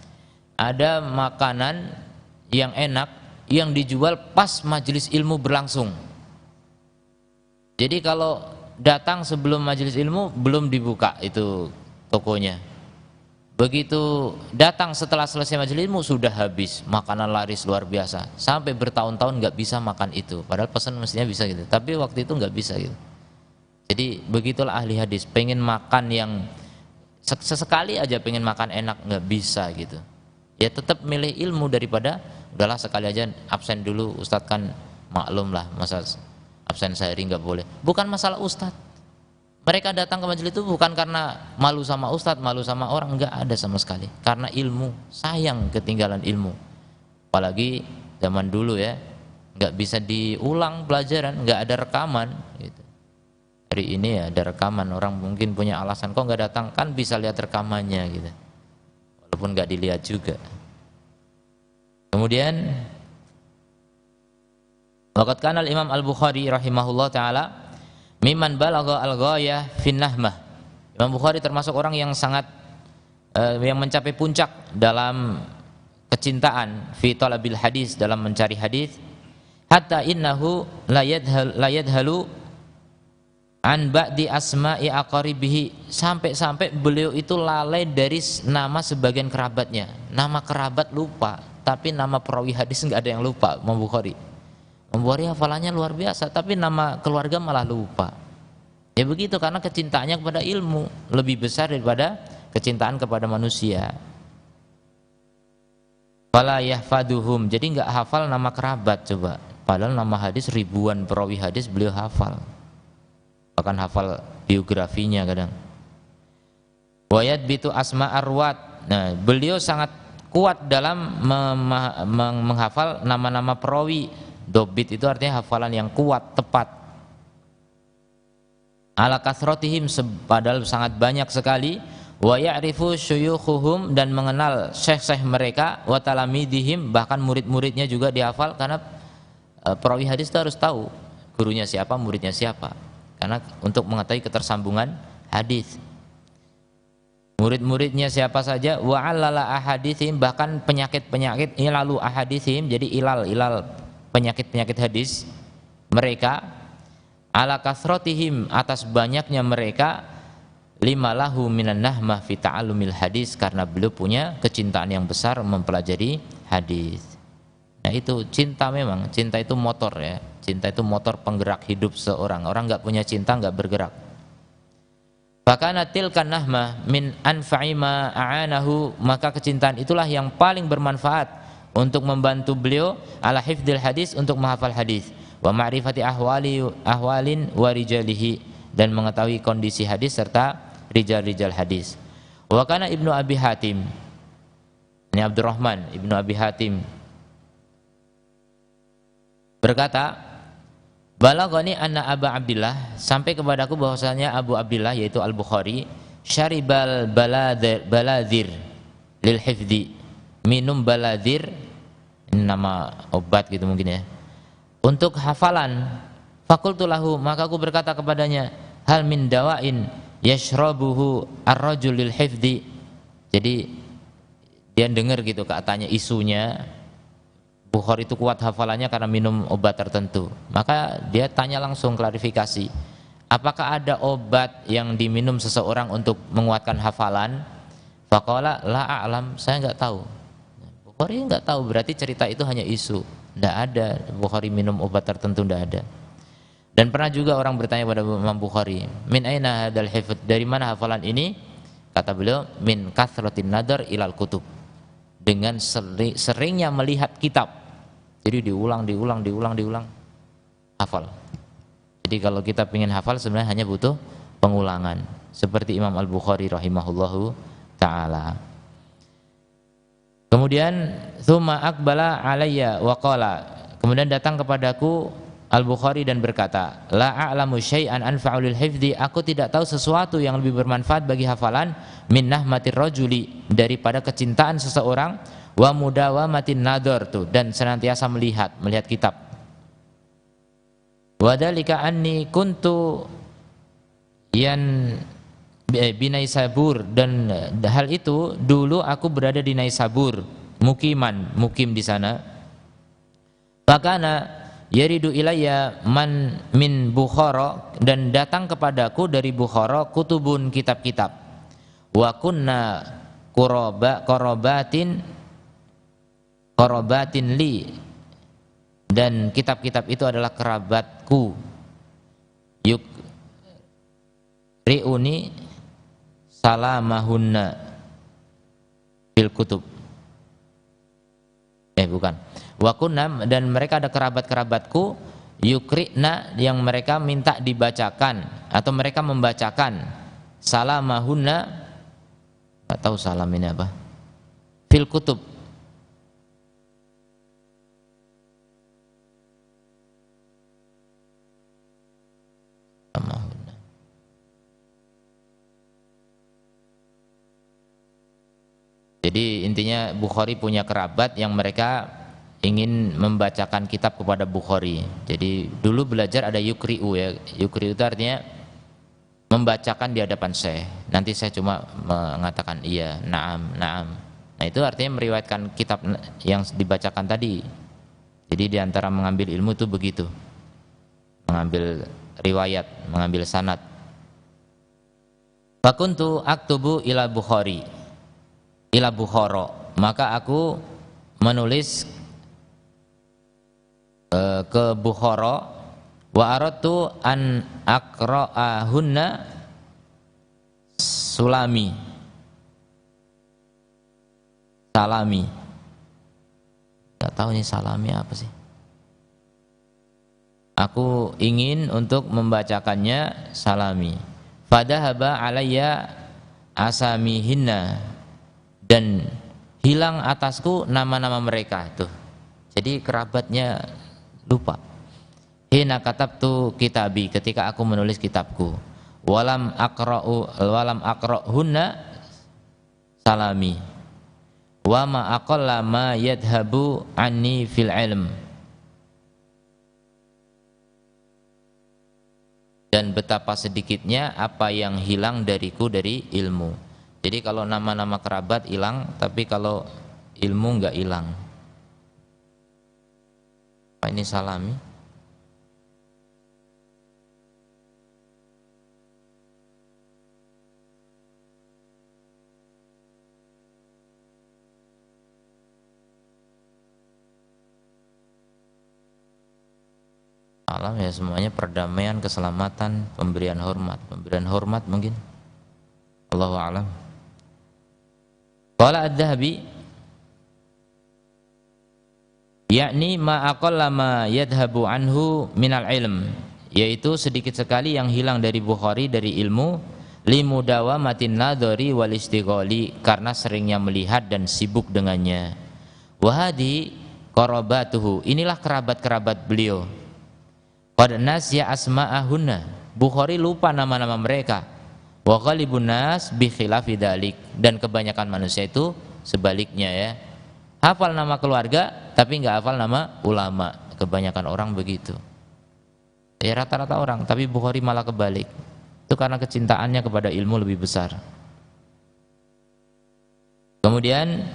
ada makanan yang enak yang dijual pas majelis ilmu berlangsung. Jadi kalau datang sebelum majelis ilmu belum dibuka itu tokonya. Begitu datang setelah selesai majelis ilmu sudah habis, makanan laris luar biasa. Sampai bertahun-tahun nggak bisa makan itu. Padahal pesan mestinya bisa gitu. Tapi waktu itu nggak bisa gitu. Jadi begitulah ahli hadis, pengen makan yang sesekali aja pengen makan enak nggak bisa gitu. Ya tetap milih ilmu daripada udahlah sekali aja absen dulu, ustadz kan maklum lah masa absen sehari nggak boleh. Bukan masalah ustadz, mereka datang ke majelis itu bukan karena malu sama ustadz, malu sama orang, nggak ada sama sekali, karena ilmu, sayang ketinggalan ilmu. Apalagi zaman dulu ya, nggak bisa diulang pelajaran, nggak ada rekaman gitu. Hari ini ya ada rekaman, orang mungkin punya alasan kok nggak datang, kan bisa lihat rekamannya gitu. Walaupun nggak dilihat juga. Kemudian waqad kana al-Imam Al-Bukhari rahimahullah taala mimman balagha al-ghayah fin nahmah. Imam Bukhari termasuk orang yang sangat yang mencapai puncak dalam kecintaan fi talabil hadis, dalam mencari hadis, hatta innahu la yadhalu an ba'di asma'i aqaribihi, sampai-sampai beliau itu lalai dari nama sebagian kerabatnya. Nama kerabat lupa, tapi nama perawi hadis enggak ada yang lupa. Imam Bukhari hafalannya luar biasa, tapi nama keluarga malah lupa. Ya begitu, karena kecintaannya kepada ilmu lebih besar daripada kecintaan kepada manusia. Fala yahfaduhum, jadi enggak hafal nama kerabat coba. Padahal nama hadis ribuan perawi hadis beliau hafal. Bahkan hafal biografinya kadang. Wayat bitu asma arwat. Nah, beliau sangat kuat dalam menghafal nama-nama perawi. Dobit itu artinya hafalan yang kuat, tepat. Ala kasrotihim, padahal sangat banyak sekali. Wa ya'rifu syuyukhuhum, dan mengenal syekh-syekh mereka. Wa talamidihim, bahkan murid-muridnya juga dihafal, karena perawi hadis itu harus tahu gurunya siapa, muridnya siapa. Karena untuk mengetahui ketersambungan hadis, murid-muridnya siapa saja. Wa 'allala ahaditsihim, bahkan penyakit-penyakit ilalu ahaditsihim, jadi ilal penyakit-penyakit hadis mereka. Ala kasrotihim, atas banyaknya mereka. Lima lahu minan nahmah fi ta'allumil hadis, karena beliau punya kecintaan yang besar mempelajari hadis. Nah itu cinta, memang cinta itu motor ya. Cinta itu motor penggerak hidup seorang. Orang nggak punya cinta nggak bergerak. Fakana tilkan nahmah min anfa'i ma a'anahu, maka kecintaan itulah yang paling bermanfaat untuk membantu beliau ala hifdzil hadis, untuk menghafal hadis, wa ma'rifati ahwalin wa rijalihi, dan mengetahui kondisi hadis serta rijal-rijal hadis. Wa kana Ibnu Abi Hatim, ini Abdurrahman Ibnu Abi Hatim berkata, balaghani anna Aba Abdillah, sampai kepadaku bahwasanya Abu Abdillah yaitu Al-Bukhari, syaribal baladzir lil hifdzi, minum baladir, ini nama obat gitu mungkin ya, untuk hafalan. Fakultu lahu, maka aku berkata kepadanya, hal min dawain yashrabuhu ar-rajul lil hifdzi. Jadi dia dengar gitu katanya isunya Bukhari itu kuat hafalannya karena minum obat tertentu. Maka dia tanya langsung klarifikasi, apakah ada obat yang diminum seseorang untuk menguatkan hafalan? Faqala la a'lam, saya enggak tahu. Bukhari enggak tahu, berarti cerita itu hanya isu. Enggak ada Bukhari minum obat tertentu, enggak ada. Dan pernah juga orang bertanya kepada Imam Bukhari, min aina hadzal hifdz, dari mana hafalan ini? Kata beliau, min kathratin nadar ilal kutub, dengan seringnya melihat kitab. Jadi diulang hafal. Jadi kalau kita ingin hafal sebenarnya hanya butuh pengulangan, seperti Imam Al-Bukhari rahimahullahu ta'ala. Kemudian tsumma aqbala alayya wa qala, kemudian datang kepadaku Al-Bukhari dan berkata, la a'lamu syai'an anfa'u lil hifdzi, aku tidak tahu sesuatu yang lebih bermanfaat bagi hafalan, min nahmatir rajuli, daripada kecintaan seseorang, wa mudawamatin nadhar, tuh, dan senantiasa melihat kitab. Wa dzalika anni kuntu Binaisabur, dan hal itu dulu aku berada di Naisabur, mukim di sana. Fakana yaridu ilayya man min Bukhara, dan datang kepadaku dari Bukhara kutubun, kitab-kitab. Wa kunna qorobatin li, dan kitab-kitab itu adalah kerabatku. Yuk riuni salamahunna fil kutub. Bukan. Wa kunna, dan mereka ada kerabat-kerabatku, yukrina, yang mereka minta dibacakan atau mereka membacakan, salamahunna, enggak tahu salam ini apa, fil kutub. Jadi intinya Bukhari punya kerabat yang mereka ingin membacakan kitab kepada Bukhari. Jadi dulu belajar ada yukri'u ya. Yukri'u itu artinya membacakan di hadapan saya. Nanti saya cuma mengatakan iya, na'am, na'am. Nah itu artinya meriwayatkan kitab yang dibacakan tadi. Jadi diantara mengambil ilmu itu begitu, mengambil riwayat, mengambil sanad. Fakuntu aktubu ila Bukhari, ila Bukhara, maka aku menulis ke Bukhara, wa aradtu an aqra'ahunna salami. Gak tahu ini salami apa sih. Aku ingin untuk membacakannya salami. Fadahaba alayya asamihinna, dan hilang atasku nama-nama mereka itu. Jadi kerabatnya lupa. Hina katabtu kitabi, ketika aku menulis kitabku. Walam aqra'hunna salami. Wa ma aqalla ma yadhabu anni fil ilm, dan betapa sedikitnya apa yang hilang dariku dari ilmu. Jadi kalau nama-nama kerabat hilang, tapi kalau ilmu enggak hilang. Apa ini salami? Salam ya semuanya, perdamaian, keselamatan, pemberian hormat mungkin. Allahu a'lam. Qala ad-Dhahabi, yakni ma aqalla ma yadhabu anhu minal ilm, yaitu sedikit sekali yang hilang dari Bukhari dari ilmu, limudawamatin nadhari wal istighali, karena seringnya melihat dan sibuk dengannya. Wahadi qarabatuhu, inilah kerabat-kerabat beliau. Qad nasya asma'ahunna, Bukhari lupa nama-nama mereka. Wa ghalibun nas bi khilafi dzalik, dan kebanyakan manusia itu sebaliknya ya. hafal nama keluarga tapi nggak hafal nama ulama. Kebanyakan orang begitu. Ya rata-rata orang, tapi Bukhari malah kebalik. Itu karena kecintaannya kepada ilmu lebih besar. Kemudian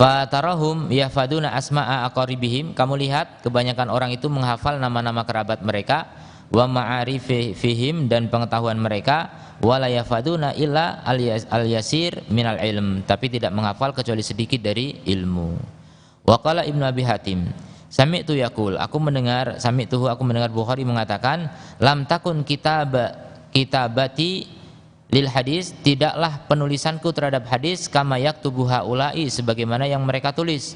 fatarahum yahfaduna asma'a aqaribihim, kamu lihat kebanyakan orang itu menghafal nama-nama kerabat mereka, wa ma'arifihim, dan pengetahuan mereka, wala yahfaduna illa al-yasir minal ilm, tapi tidak menghafal kecuali sedikit dari ilmu. Wa qala Ibnu Abi Hatim, sami'tu yaqul, aku mendengar Bukhari mengatakan, lam takun kitabati lil hadis, tidaklah penulisanku terhadap hadis kama yaktubu haula'i, sebagaimana yang mereka tulis.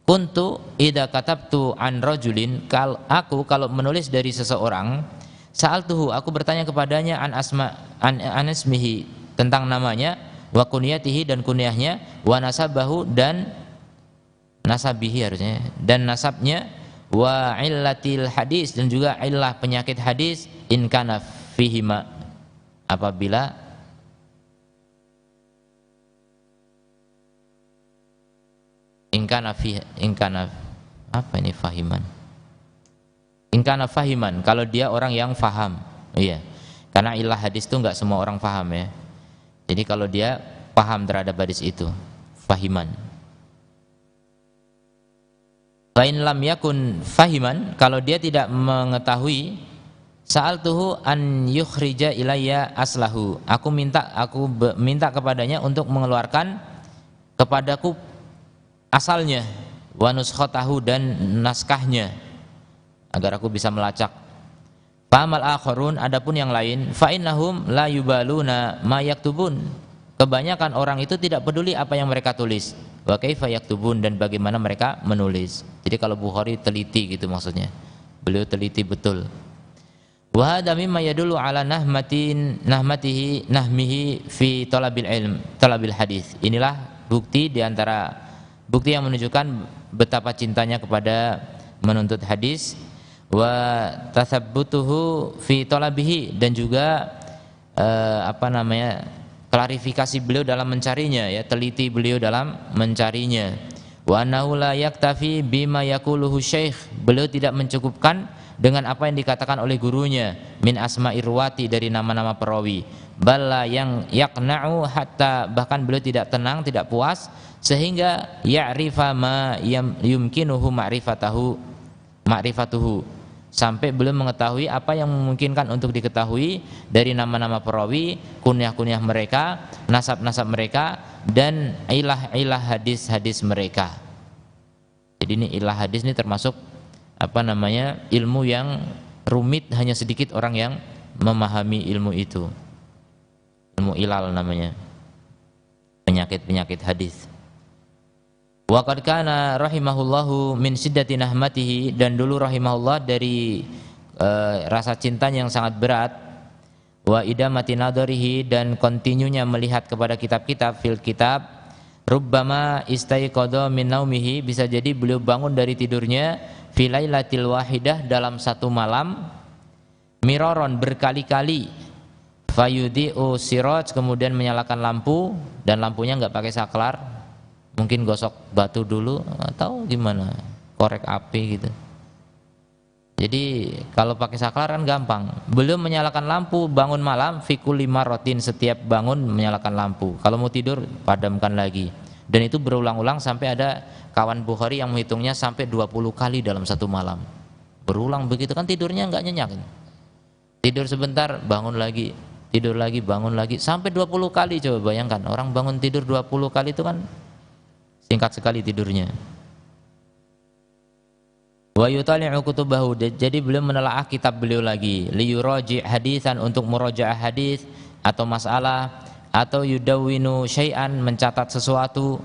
Kuntu idza katabtu an rajulin, aku kalau menulis dari seseorang, sa'altuhu, aku bertanya kepadanya an ismihi, tentang namanya, wa kunyatihi, dan kunyahnya, wa nasabahu, dan nasabihi harusnya, dan nasabnya, wa illatil hadis, dan juga illah penyakit hadis, in kana fihima, apabila ingkana fahiman, kalau dia orang yang faham. Iya, karena ilah hadis itu enggak semua orang faham ya. Jadi kalau dia paham terhadap hadis itu, fahiman. Fa in lam yakun fahiman, kalau dia tidak mengetahui, sa'altuhu an yukhrija ilayya aslahu, aku minta kepadanya untuk mengeluarkan kepadaku asalnya, wa nuskhatahu, dan naskahnya, agar aku bisa melacak. Fa'amal akharun, adapun yang lain, fa innahum la yubaluna ma yaktubun, kebanyakan orang itu tidak peduli apa yang mereka tulis, wa kaifa yaktubun, dan bagaimana mereka menulis. Jadi kalau Bukhari teliti gitu maksudnya, beliau teliti betul. Wa hadza mimma yadullu ala nahmihi fi talabil hadis. Inilah bukti yang menunjukkan betapa cintanya kepada menuntut hadis, wa tasabbutuhu fi talabihi, dan juga klarifikasi beliau dalam mencarinya, ya, teliti beliau dalam mencarinya. Wa annahu la yaktafi bima yaquluhu syekh, beliau tidak mencukupkan dengan apa yang dikatakan oleh gurunya, min asma'ir ruwati, dari nama-nama perawi, balla yang yaqna'u hatta, bahkan beliau tidak tenang, tidak puas, sehingga ya'rifa ma yumkinuhu ma'rifatuhu, sampai beliau mengetahui apa yang memungkinkan untuk diketahui dari nama-nama perawi, kunyah-kunyah mereka, nasab-nasab mereka, dan ilah hadis-hadis mereka. Jadi ini ilah hadis ini termasuk ilmu yang rumit, hanya sedikit orang yang memahami ilmu itu. Ilmu ilal namanya, penyakit-penyakit hadis. Wa qad kana rahimahullahu min siddati nahmatihi, dan dulu rahimahullah dari rasa cintanya yang sangat berat, wa idamati nadharihi, dan kontinunya melihat kepada kitab-kitab, fil kitab, rubbama istaiqadha min naumihi, bisa jadi beliau bangun dari tidurnya, fi lailatil wahidah, dalam satu malam, miraron, berkali-kali, fayudhi'u siraj, kemudian menyalakan lampu, dan lampunya enggak pakai saklar, mungkin gosok batu dulu atau gimana, korek api gitu. Jadi kalau pakai saklar kan gampang. Beliau menyalakan lampu bangun malam, fi kulli marratin, setiap bangun menyalakan lampu. Kalau mau tidur padamkan lagi. Dan itu berulang-ulang sampai ada kawan Bukhari yang menghitungnya sampai 20 kali dalam satu malam. Berulang begitu kan, tidurnya enggak nyenyak. Tidur sebentar, bangun lagi, tidur lagi, bangun lagi, sampai 20 kali. Coba bayangkan, orang bangun tidur 20 kali itu kan singkat sekali tidurnya. Wa yutali'u kutubahu, jadi beliau menelaah kitab beliau lagi, liyuraji hadisan, untuk murajaah hadis atau masalah, atau yudawwinu syai'an, mencatat sesuatu.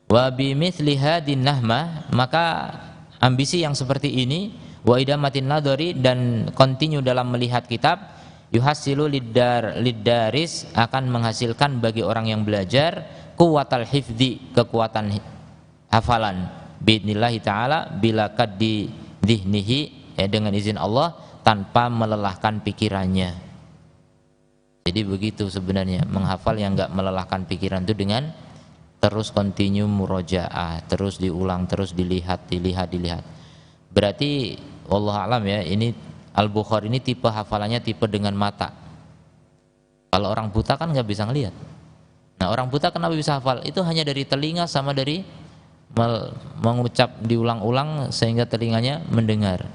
Wa bimithli hadin nahmah, maka ambisi yang seperti ini, wa idamatin nadhari, dan kontinu dalam melihat kitab, yuhasilu liddaris, akan menghasilkan bagi orang yang belajar, kuwatal hifdi, kekuatan hafalan, biidnillahi ta'ala, bila kaddi dhihnihi, ya, dengan izin Allah, tanpa melelahkan pikirannya. Jadi begitu sebenarnya, menghafal yang enggak melelahkan pikiran itu dengan terus continue murojaah, terus diulang, terus dilihat. Berarti wallahu alam ya, ini Al-Bukhari ini tipe hafalannya tipe dengan mata. Kalau orang buta kan nggak bisa ngelihat. Nah, orang buta kenapa bisa hafal? Itu hanya dari telinga sama dari mengucap diulang-ulang sehingga telinganya mendengar.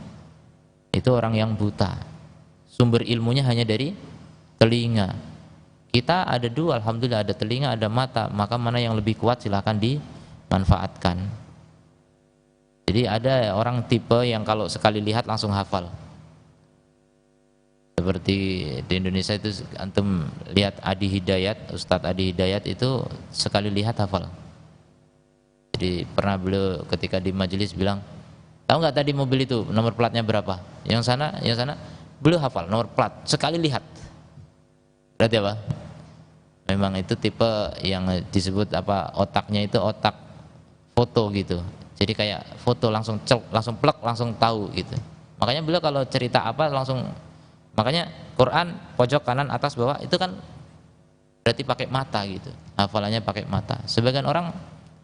Itu orang yang buta. Sumber ilmunya hanya dari telinga. Kita ada dua, alhamdulillah, ada telinga, ada mata. Maka mana yang lebih kuat silahkan dimanfaatkan. Jadi ada orang tipe yang kalau sekali lihat langsung hafal. Seperti di Indonesia itu antum lihat Adi Hidayat, Ustadz Adi Hidayat itu sekali lihat hafal. Jadi pernah beliau ketika di majelis bilang, tahu nggak tadi mobil itu nomor platnya berapa? Yang sana, beliau hafal nomor plat sekali lihat. Berarti apa? Memang itu tipe yang disebut apa, otaknya itu otak foto gitu. Jadi kayak foto langsung plek langsung tahu gitu. Makanya beliau kalau cerita apa langsung, makanya Quran pojok kanan atas bawah itu kan berarti pakai mata gitu. Hafalannya pakai mata. Sebagian orang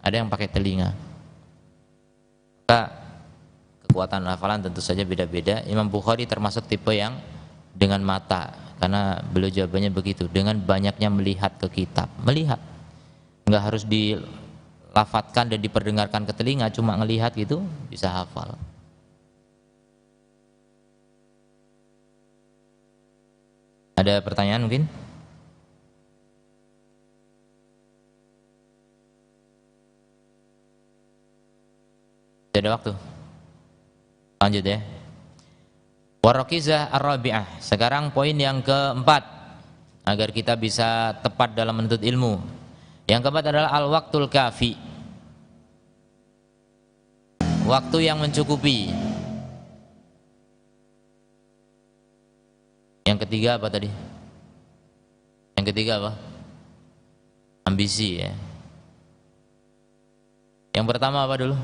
ada yang pakai telinga. Maka kekuatan hafalan tentu saja beda-beda. Imam Bukhari termasuk tipe yang dengan mata, karena beliau jawabannya begitu, dengan banyaknya melihat ke kitab, melihat, nggak harus dilafatkan dan diperdengarkan ke telinga, cuma ngelihat gitu bisa hafal. Ada pertanyaan mungkin? Tidak ada waktu. Lanjut ya. Waraqizah ar-rabi'ah. Sekarang poin yang keempat, agar kita bisa tepat dalam menuntut ilmu. Yang keempat adalah al-waqtul kafi. Waktu yang mencukupi. Yang ketiga apa tadi? Yang ketiga apa? Ambisi ya. Yang pertama apa dulu?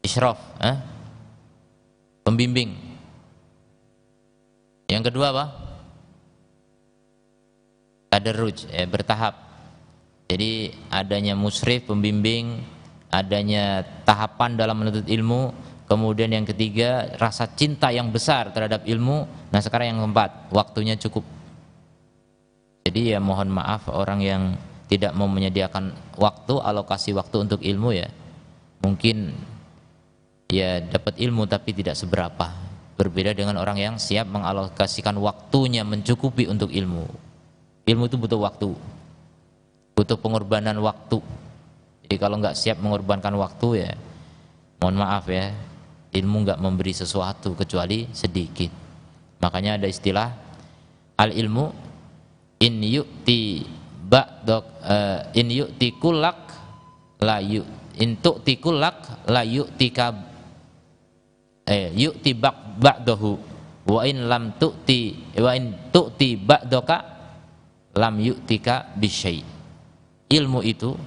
Isyraf, pembimbing. Yang kedua apa? Tadarruj, bertahap. Jadi adanya musyrif, pembimbing, adanya tahapan dalam menuntut ilmu, kemudian yang ketiga rasa cinta yang besar terhadap ilmu. Nah sekarang yang keempat, waktunya cukup. Jadi ya mohon maaf orang yang tidak mau menyediakan waktu, alokasi waktu untuk ilmu ya, mungkin ya dapat ilmu tapi tidak seberapa. Berbeda dengan orang yang siap mengalokasikan waktunya mencukupi untuk ilmu. Ilmu itu butuh waktu, butuh pengorbanan waktu. Jadi kalau nggak siap mengorbankan waktu ya mohon maaf ya, ilmu nggak memberi sesuatu kecuali sedikit. Makanya ada istilah al ilmu in yu'ti ba'dok in yu'ti kullak la in tu'ti kullak la yu'tika yu'ti ba'dahu wa in lam tu'ti wa in tu'ti ba'daka lam yu'tika bisyai. Ilmu itu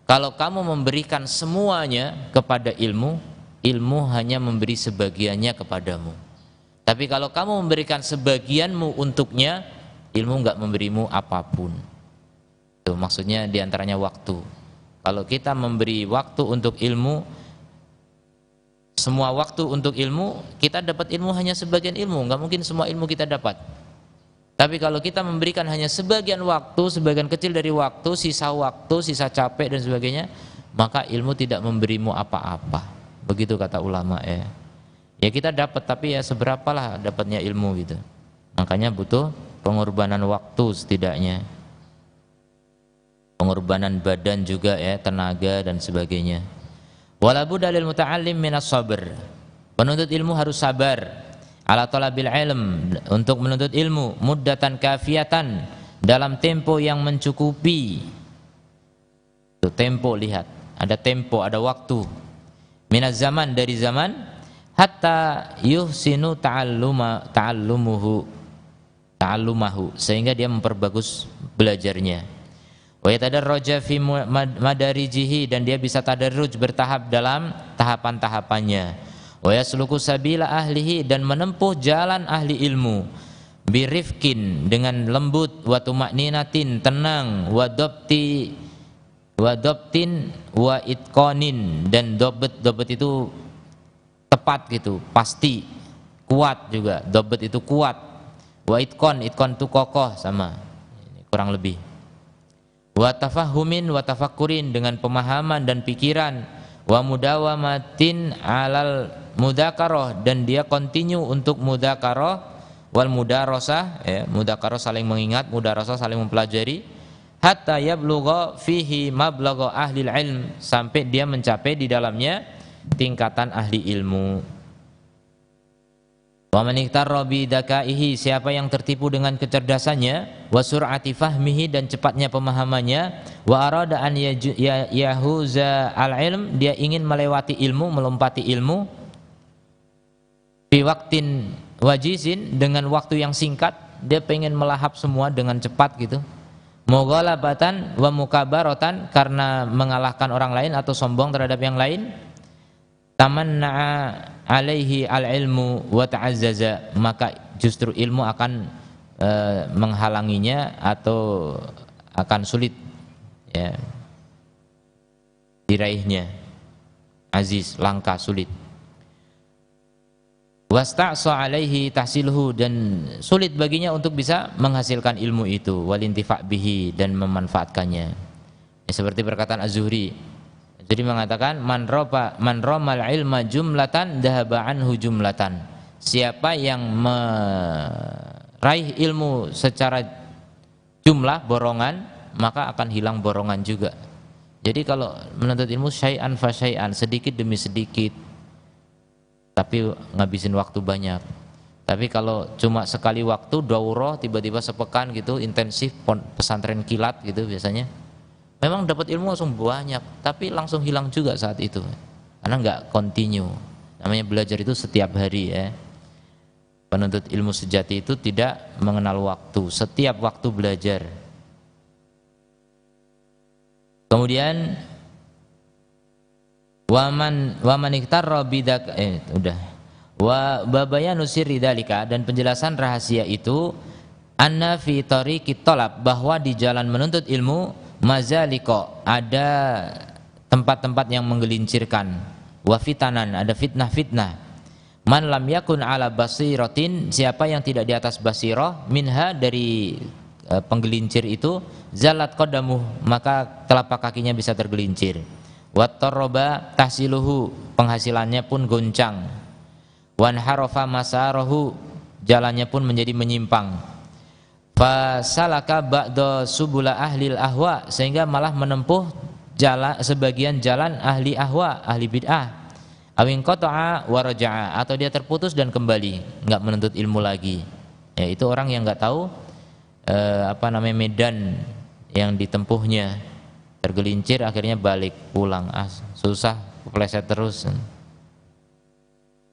kalau kamu memberikan semuanya kepada ilmu, ilmu hanya memberi sebagiannya kepadamu. Tapi kalau kamu memberikan sebagianmu untuknya, ilmu enggak memberimu apapun. Itu maksudnya diantaranya waktu. Kalau kita memberi waktu untuk ilmu, semua waktu untuk ilmu, kita dapat ilmu hanya sebagian ilmu, nggak mungkin semua ilmu kita dapat. Tapi kalau kita memberikan hanya sebagian waktu, sebagian kecil dari waktu, sisa capek dan sebagainya, maka ilmu tidak memberimu apa-apa. Begitu kata ulama ya. Ya kita dapat tapi ya seberapalah dapatnya ilmu gitu. Makanya butuh pengorbanan waktu setidaknya. Pengorbanan badan juga ya, tenaga dan sebagainya. Wala budda lil muta'allim minas sabr. Penuntut ilmu harus sabar ala talabil ilm, untuk menuntut ilmu, muddatan kafiyatan, dalam tempo yang mencukupi. Itu tempo, lihat, ada tempo, ada waktu. Minaz zaman, dari zaman, hatta yuhsinu ta'allumahu, sehingga dia memperbagus belajarnya. Wa yatadarraja fi madarijihi, dan dia bisa tadarruj, bertahap dalam tahapan-tahapannya. wa yasluku sabila ahlihi, dan menempuh jalan ahli ilmu, birifkin, dengan lembut, wa tumakninatin, tenang, wa dobtin wa itqanin, dan dobet itu tepat gitu, pasti, kuat juga, dobet itu kuat, wa itqan itu kokoh, sama kurang lebih, wa tafahumin wa tafakkurin, dengan pemahaman dan pikiran, wa mudawamatin alal mudzakarah, dan dia continue untuk mudzakarah, wal mudarasah, ya, mudzakarah saling mengingat, mudarasah saling mempelajari, hatta yablugha fihi mablagha ahli ilm, sampai dia mencapai di dalamnya tingkatan ahli ilmu. Wa man iktarra bi dakaihi, siapa yang tertipu dengan kecerdasannya, wa sur'ati fahmihi, dan cepatnya pemahamannya, wa arada an yahuza al ilm, dia ingin melewati ilmu, melompati ilmu, fi waqtin wajizin, dengan waktu yang singkat, dia pengen melahap semua dengan cepat gitu, mughalabatan wa mukabaratan, karena mengalahkan orang lain atau sombong terhadap yang lain, tamanna'a alaihi al-ilmu wa ta'azzaza, maka justru ilmu akan menghalanginya atau akan sulit, ya, diraihnya, aziz, langka, sulit. Wasta'sa alaihi tahsilhu, dan sulit baginya untuk bisa menghasilkan ilmu itu, walintifa' bihi, dan memanfaatkannya, ya, seperti perkataan Az-Zuhri. Jadi mengatakan man romal ilma jumlatan dhahaba anhu jumlatan. Siapa yang meraih ilmu secara jumlah, borongan, maka akan hilang borongan juga. Jadi kalau menuntut ilmu syai'an fa syai'an, sedikit demi sedikit, tapi ngabisin waktu banyak. Tapi kalau cuma sekali waktu daurah, tiba-tiba sepekan gitu intensif, pesantren kilat gitu biasanya, memang dapat ilmu langsung banyak, tapi langsung hilang juga saat itu, karena nggak continue. Namanya belajar itu setiap hari, ya. Penuntut ilmu sejati itu tidak mengenal waktu, setiap waktu belajar. Kemudian waman iktarra bidak, udah, wa babayanu sirri dzalika, dan penjelasan rahasia itu, anna fi tariqit talab, bahwa di jalan menuntut ilmu, mazaliko, ada tempat-tempat yang menggelincirkan, wa fitanan, ada fitnah-fitnah, man lam yakun ala basiratin, siapa yang tidak di atas basirah, minha, dari penggelincir itu, zalat qadamuh, maka telapak kakinya bisa tergelincir, wa tarroba tahsiluhu, penghasilannya pun goncang, wan harofa masarahu, jalannya pun menjadi menyimpang, fasalaka ba'da subula ahlil ahwa, sehingga malah menempuh jalan, sebagian jalan ahli ahwa, ahli bid'ah, awin qata'a wa raja'a, atau dia terputus dan kembali, enggak menuntut ilmu lagi, ya, itu orang yang enggak tahu medan yang ditempuhnya, tergelincir akhirnya balik pulang, susah, kepleset terus.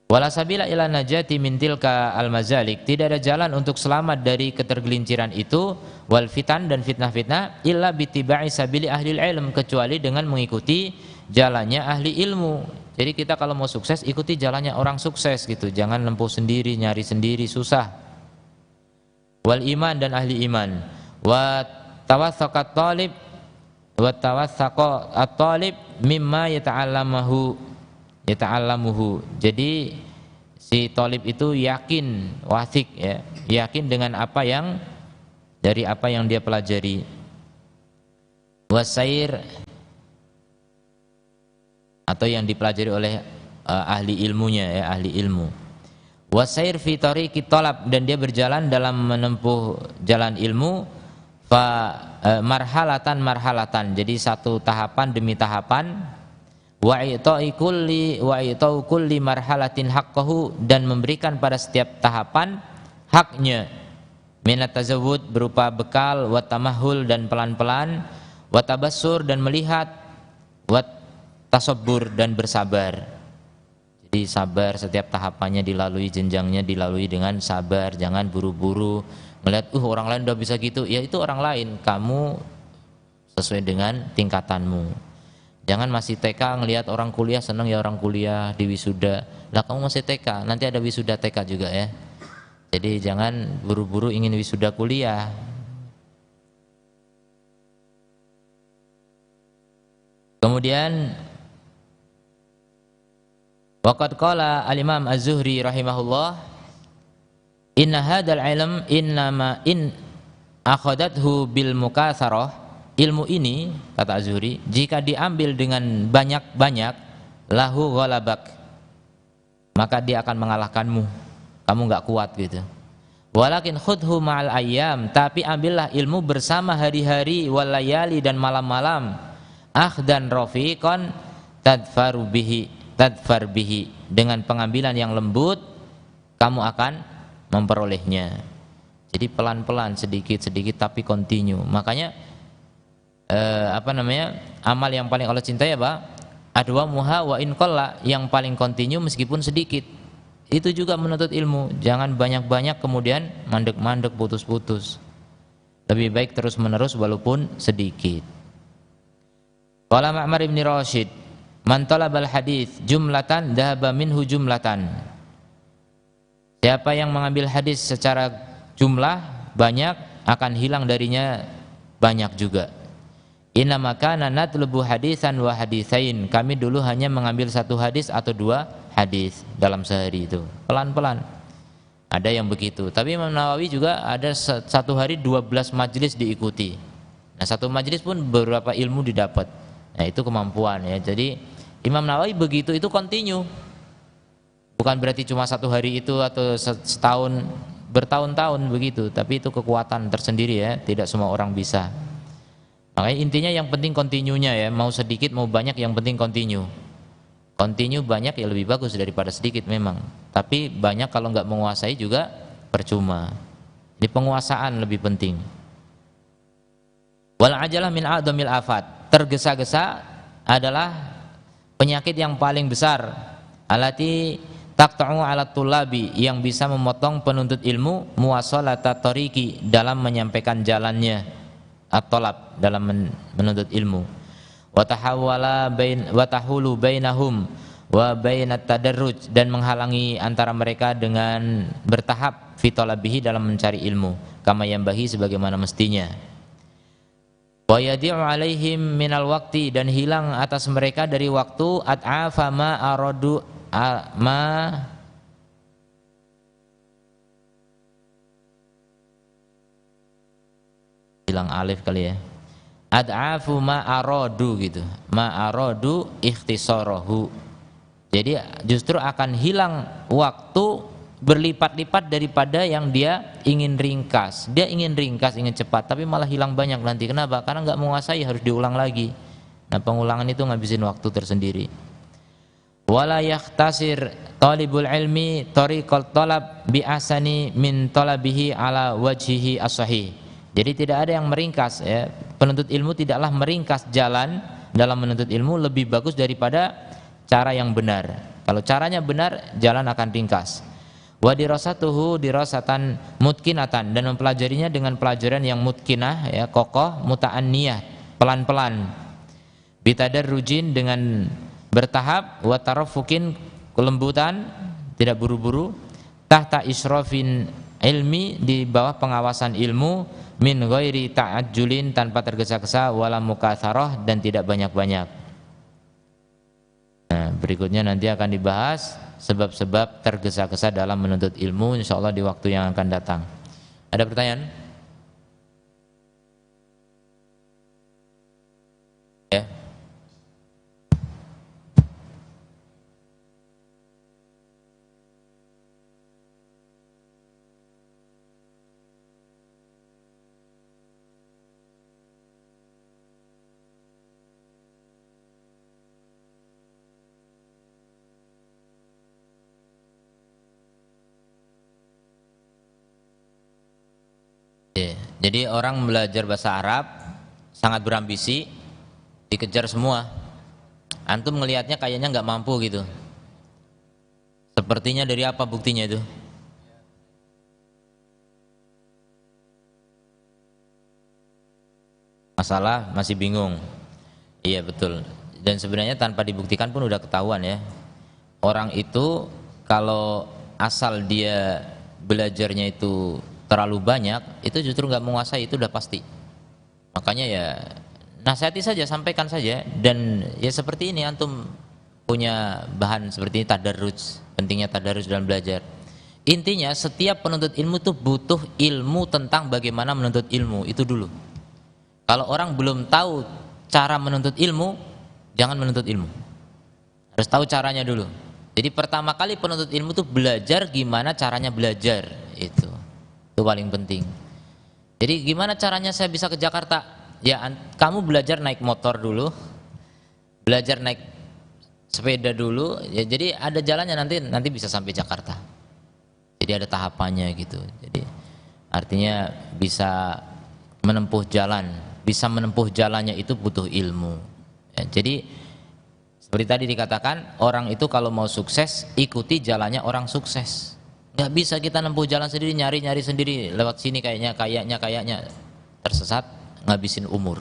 Wala sabila ila najati min tilka al-mazalik, tidak ada jalan untuk selamat dari ketergelinciran itu, wal fitan, dan fitnah-fitnah, illa bitiba'i sabili ahli ilm, kecuali dengan mengikuti jalannya ahli ilmu. Jadi kita kalau mau sukses, ikuti jalannya orang sukses gitu, jangan nempuh sendiri, nyari sendiri, susah. Wal iman, dan ahli iman, wa tawassaqat talib, wa tawassaqa at-talib mimma yata'allamuhu. Jadi si talib itu yakin, wasik, ya, yakin dengan apa yang, dari apa yang dia pelajari. Wasair, atau yang dipelajari oleh ahli ilmunya, ya, ahli ilmu. Wasair fi tariqit talab, dan dia berjalan dalam menempuh jalan ilmu, marhalatan, jadi satu tahapan demi tahapan, wa ita'u kulli marhalatin haqqahu, dan memberikan pada setiap tahapan haknya, minat tazawwud, berupa bekal, wa tamahul, dan pelan-pelan, wa tabassur, dan melihat, wa tasabbur, dan bersabar. Jadi sabar, setiap tahapannya dilalui, jenjangnya dilalui dengan sabar, jangan buru-buru melihat orang lain udah bisa gitu, ya itu orang lain, kamu sesuai dengan tingkatanmu. Jangan masih TK ngelihat orang kuliah seneng ya orang kuliah di wisuda. Lah kamu masih TK, nanti ada wisuda TK juga ya. Jadi jangan buru-buru ingin wisuda kuliah. Kemudian waqad qala al-Imam Az-Zuhri rahimahullah, inna hadzal ilm innama in akhadathu bil mukatsarah. Ilmu ini kata Az-Zuhri jika diambil dengan banyak-banyak lahu ghalabak, maka dia akan mengalahkanmu, kamu nggak kuat gitu. Walakin khudhu ma'al ayyam, tapi ambillah ilmu bersama hari-hari wal layali dan malam-malam, akhdan rafiqan tadfar bihi, dengan pengambilan yang lembut kamu akan memperolehnya. Jadi pelan-pelan, sedikit-sedikit tapi continue. Makanya amal yang paling Allah cintai apa? Adwamuha wa in qalla, yang paling continue meskipun sedikit. Itu juga menuntut ilmu. Jangan banyak-banyak kemudian mandek-mandek, putus-putus. Lebih baik terus-menerus walaupun sedikit. Qala Ma'mar ibn Rashid, man talabal hadits jumlatan dhahaba minhu jumlatan. Siapa yang mengambil hadis secara jumlah banyak, akan hilang darinya banyak juga. Inna makana natlubu hadisan wa hadisain. Kami dulu hanya mengambil satu hadis atau dua hadis dalam sehari itu. Pelan-pelan. Ada yang begitu. Tapi Imam Nawawi juga ada satu hari 12 majelis diikuti. Nah, satu majelis pun beberapa ilmu didapat. Nah, itu kemampuan ya. Jadi Imam Nawawi begitu itu continue. Bukan berarti cuma satu hari itu atau setahun, bertahun-tahun begitu. Tapi itu kekuatan tersendiri ya. Tidak semua orang bisa. Makanya intinya yang penting continue-nya ya, mau sedikit mau banyak yang penting continue. Continue banyak ya lebih bagus daripada sedikit memang. Tapi banyak kalau nggak menguasai juga percuma. Di penguasaan lebih penting. Wal ajalah min a'dhamil afat. Tergesa-gesa adalah penyakit yang paling besar. Alati taqta'u 'ala tullabi, yang bisa memotong penuntut ilmu muwasalata tariqi, dalam menyampaikan jalannya. At-talab, dalam menuntut ilmu. Wa tahulu bainahum wa bainat tadarruj, dan menghalangi antara mereka dengan bertahap fi talabihi, dalam mencari ilmu, kama yambahi, sebagaimana mestinya. Wa yadi'u alaihim minal waqti, dan hilang atas mereka dari waktu at'afa ma aradu ma bilang alif kali ya, ad'afu ma aradu gitu, ma aradu ikhtisarahu. Jadi justru akan hilang waktu berlipat-lipat daripada yang dia ingin ringkas. Dia ingin ringkas, ingin cepat, tapi malah hilang banyak nanti. Kenapa? Karena nggak menguasai, harus diulang lagi. Nah, pengulangan itu ngabisin waktu tersendiri. Wala yakhtasir talibul ilmi tariqal talab bi asani min talabihi ala wajhihi as-sahih. Jadi tidak ada yang meringkas ya. Penuntut ilmu tidaklah meringkas jalan dalam menuntut ilmu lebih bagus daripada cara yang benar. Kalau caranya benar, jalan akan ringkas. Wa dirasatuhu dirasatan mutkinatan, dan mempelajarinya dengan pelajaran yang mutkinah ya, kokoh, muta'anniyah, pelan-pelan. Bitadarrujin, dengan bertahap, wa tarafukin, kelembutan, tidak buru-buru, tahta isrofin ilmi, di bawah pengawasan ilmu, min ghairi ta'ajjulin, tanpa tergesa-gesa, wala mukatsarah, dan tidak banyak-banyak. Nah, berikutnya nanti akan dibahas sebab-sebab tergesa-gesa dalam menuntut ilmu, insyaallah di waktu yang akan datang. Ada pertanyaan? Ya. Jadi orang belajar bahasa Arab sangat berambisi, dikejar semua. Antum ngelihatnya kayaknya nggak mampu gitu. Sepertinya dari apa buktinya itu? Masalah masih bingung. Iya betul. Dan sebenarnya tanpa dibuktikan pun udah ketahuan ya. Orang itu kalau asal dia belajarnya itu terlalu banyak, itu justru nggak menguasai, itu udah pasti. Makanya ya nasihati saja, sampaikan saja. Dan ya seperti ini, antum punya bahan seperti ini, tadarruj, pentingnya tadarruj dalam belajar. Intinya setiap penuntut ilmu itu butuh ilmu tentang bagaimana menuntut ilmu itu dulu. Kalau orang belum tahu cara menuntut ilmu, jangan menuntut ilmu. Harus tahu caranya dulu. Jadi pertama kali penuntut ilmu itu belajar gimana caranya belajar, itu paling penting. Jadi gimana caranya saya bisa ke Jakarta? Ya kamu belajar naik motor dulu, belajar naik sepeda dulu. Ya, jadi ada jalannya, nanti bisa sampai Jakarta. Jadi ada tahapannya gitu. Jadi artinya bisa menempuh jalan, bisa menempuh jalannya itu butuh ilmu. Ya, jadi seperti tadi dikatakan, orang itu kalau mau sukses ikuti jalannya orang sukses. Nggak bisa kita nempuh jalan sendiri, nyari sendiri lewat sini kayaknya tersesat, ngabisin umur.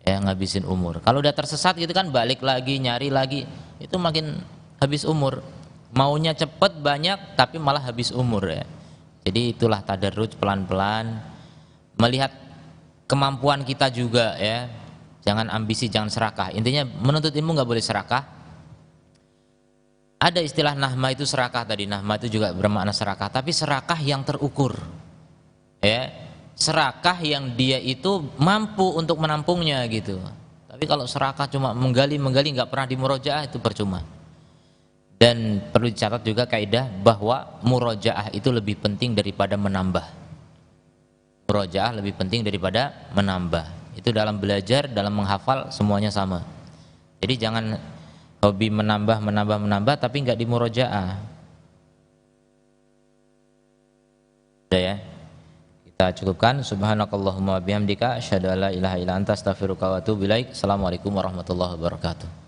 Ya, ngabisin umur. Kalau udah tersesat gitu kan balik lagi, nyari lagi, itu makin habis umur. Maunya cepet banyak tapi malah habis umur ya. Jadi itulah tadarruj, pelan-pelan melihat kemampuan kita juga ya. Jangan ambisi, jangan serakah. Intinya menuntut ilmu nggak boleh serakah. Ada istilah nahma itu serakah tadi. Nahma itu juga bermakna serakah, tapi serakah yang terukur. Ya. Serakah yang dia itu mampu untuk menampungnya gitu. Tapi kalau serakah cuma menggali nggak pernah dimurojaah, itu percuma. Dan perlu dicatat juga kaidah bahwa murojaah itu lebih penting daripada menambah. Murojaah lebih penting daripada menambah. Itu dalam belajar, dalam menghafal semuanya sama. Jadi jangan hobi menambah tapi nggak dimurojaah. Udah ya. Kita cukupkan. Subhanakallahumma bihamdika asyhadu an la ilaha illa anta astaghfiruka wa atubu ilaik. Assalamualaikum warahmatullahi wabarakatuh.